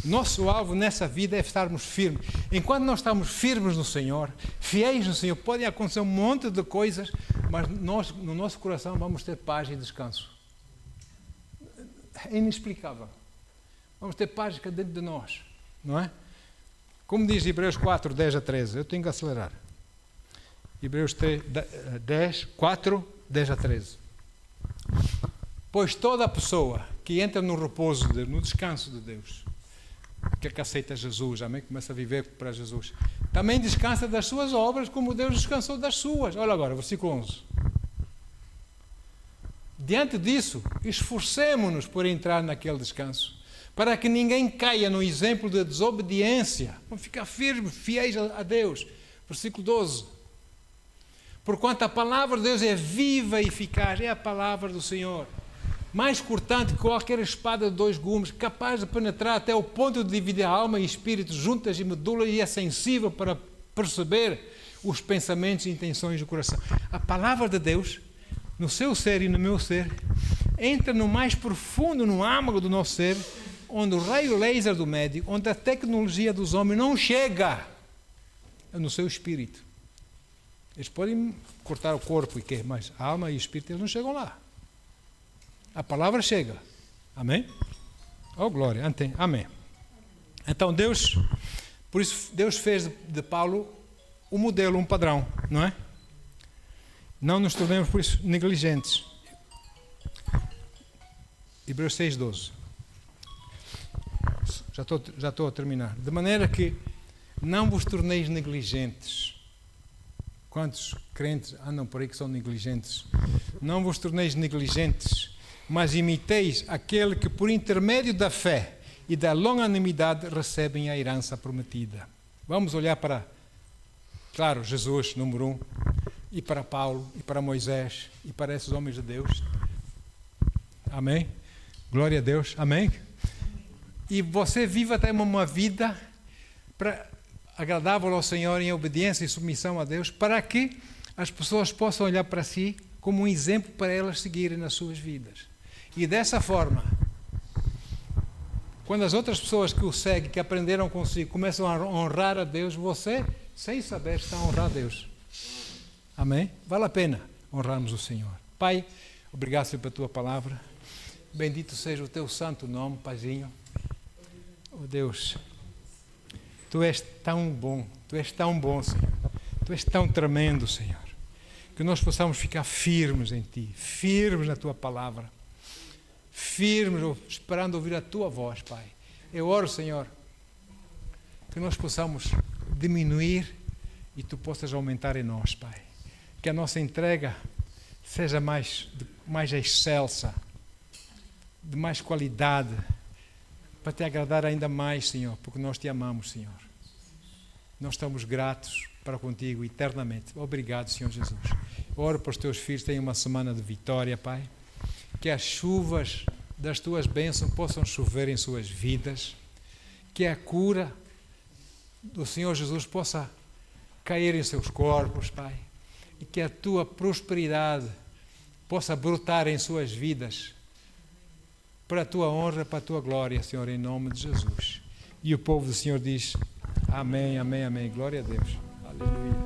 Nosso alvo nessa vida é estarmos firmes. Enquanto nós estamos firmes no Senhor, fiéis no Senhor, podem acontecer um monte de coisas, mas nós, no nosso coração, vamos ter paz e descanso. É inexplicável. Vamos ter paz dentro de nós, não é? Como diz Hebreus 4, 10 a 13. Eu tenho que acelerar. Hebreus 4, 10 a 13. Pois toda pessoa que entra no repouso, no descanso de Deus, que aceita Jesus, amém? Começa a viver para Jesus, também descansa das suas obras, como Deus descansou das suas. Olha agora, versículo 11. Diante disso, esforcemo-nos por entrar naquele descanso, para que ninguém caia no exemplo de desobediência. Vamos ficar firmes, fiéis a Deus. Versículo 12. Porquanto a palavra de Deus é viva e eficaz, é a palavra do Senhor, mais cortante que qualquer espada de 2 gumes, capaz de penetrar até o ponto de dividir a alma e espírito, juntas e medula, e é sensível para perceber os pensamentos e intenções do coração. A palavra de Deus, no seu ser e no meu ser, entra no mais profundo, no âmago do nosso ser, onde o raio laser do médico, onde a tecnologia dos homens não chega, é no seu espírito. Eles podem cortar o corpo e quê? Mas a alma e o espírito, eles não chegam lá. A palavra chega. Amém? Oh, glória. Amém. Então, por isso, Deus fez de Paulo um modelo, um padrão, não é? Não nos tornemos, por isso, negligentes. Hebreus 6, 12. Já estou a terminar. De maneira que não vos torneis negligentes. Quantos crentes andam por aí que são negligentes? Não vos torneis negligentes, mas imiteis aquele que por intermédio da fé e da longanimidade recebem a herança prometida. Vamos olhar para, claro, Jesus, número 1, e para Paulo, e para Moisés, e para esses homens de Deus. Amém? Glória a Deus. Amém? E você viva até uma vida agradável ao Senhor, em obediência e submissão a Deus, para que as pessoas possam olhar para si como um exemplo para elas seguirem nas suas vidas. E dessa forma, quando as outras pessoas que o seguem, que aprenderam consigo, começam a honrar a Deus, você, sem saber, está a honrar a Deus. Amém? Vale a pena honrarmos o Senhor. Pai, obrigado, Senhor, pela tua palavra. Bendito seja o teu santo nome, Paizinho. Oh Deus, tu és tão bom, Senhor. Tu és tão tremendo, Senhor. Que nós possamos ficar firmes em ti, firmes na tua palavra, firmes, esperando ouvir a tua voz, Pai. Eu oro, Senhor, que nós possamos diminuir e tu possas aumentar em nós, Pai. Que a nossa entrega seja mais excelsa, de mais qualidade, para te agradar ainda mais, Senhor, porque nós te amamos, Senhor. Nós estamos gratos para contigo eternamente. Obrigado, Senhor Jesus. Oro para os teus filhos, tenham uma semana de vitória, Pai. Que as chuvas das tuas bênçãos possam chover em suas vidas. Que a cura do Senhor Jesus possa cair em seus corpos, Pai. E que a tua prosperidade possa brotar em suas vidas. Para a tua honra, para a tua glória, Senhor, em nome de Jesus. E o povo do Senhor diz: amém, amém, amém. Glória a Deus. Aleluia.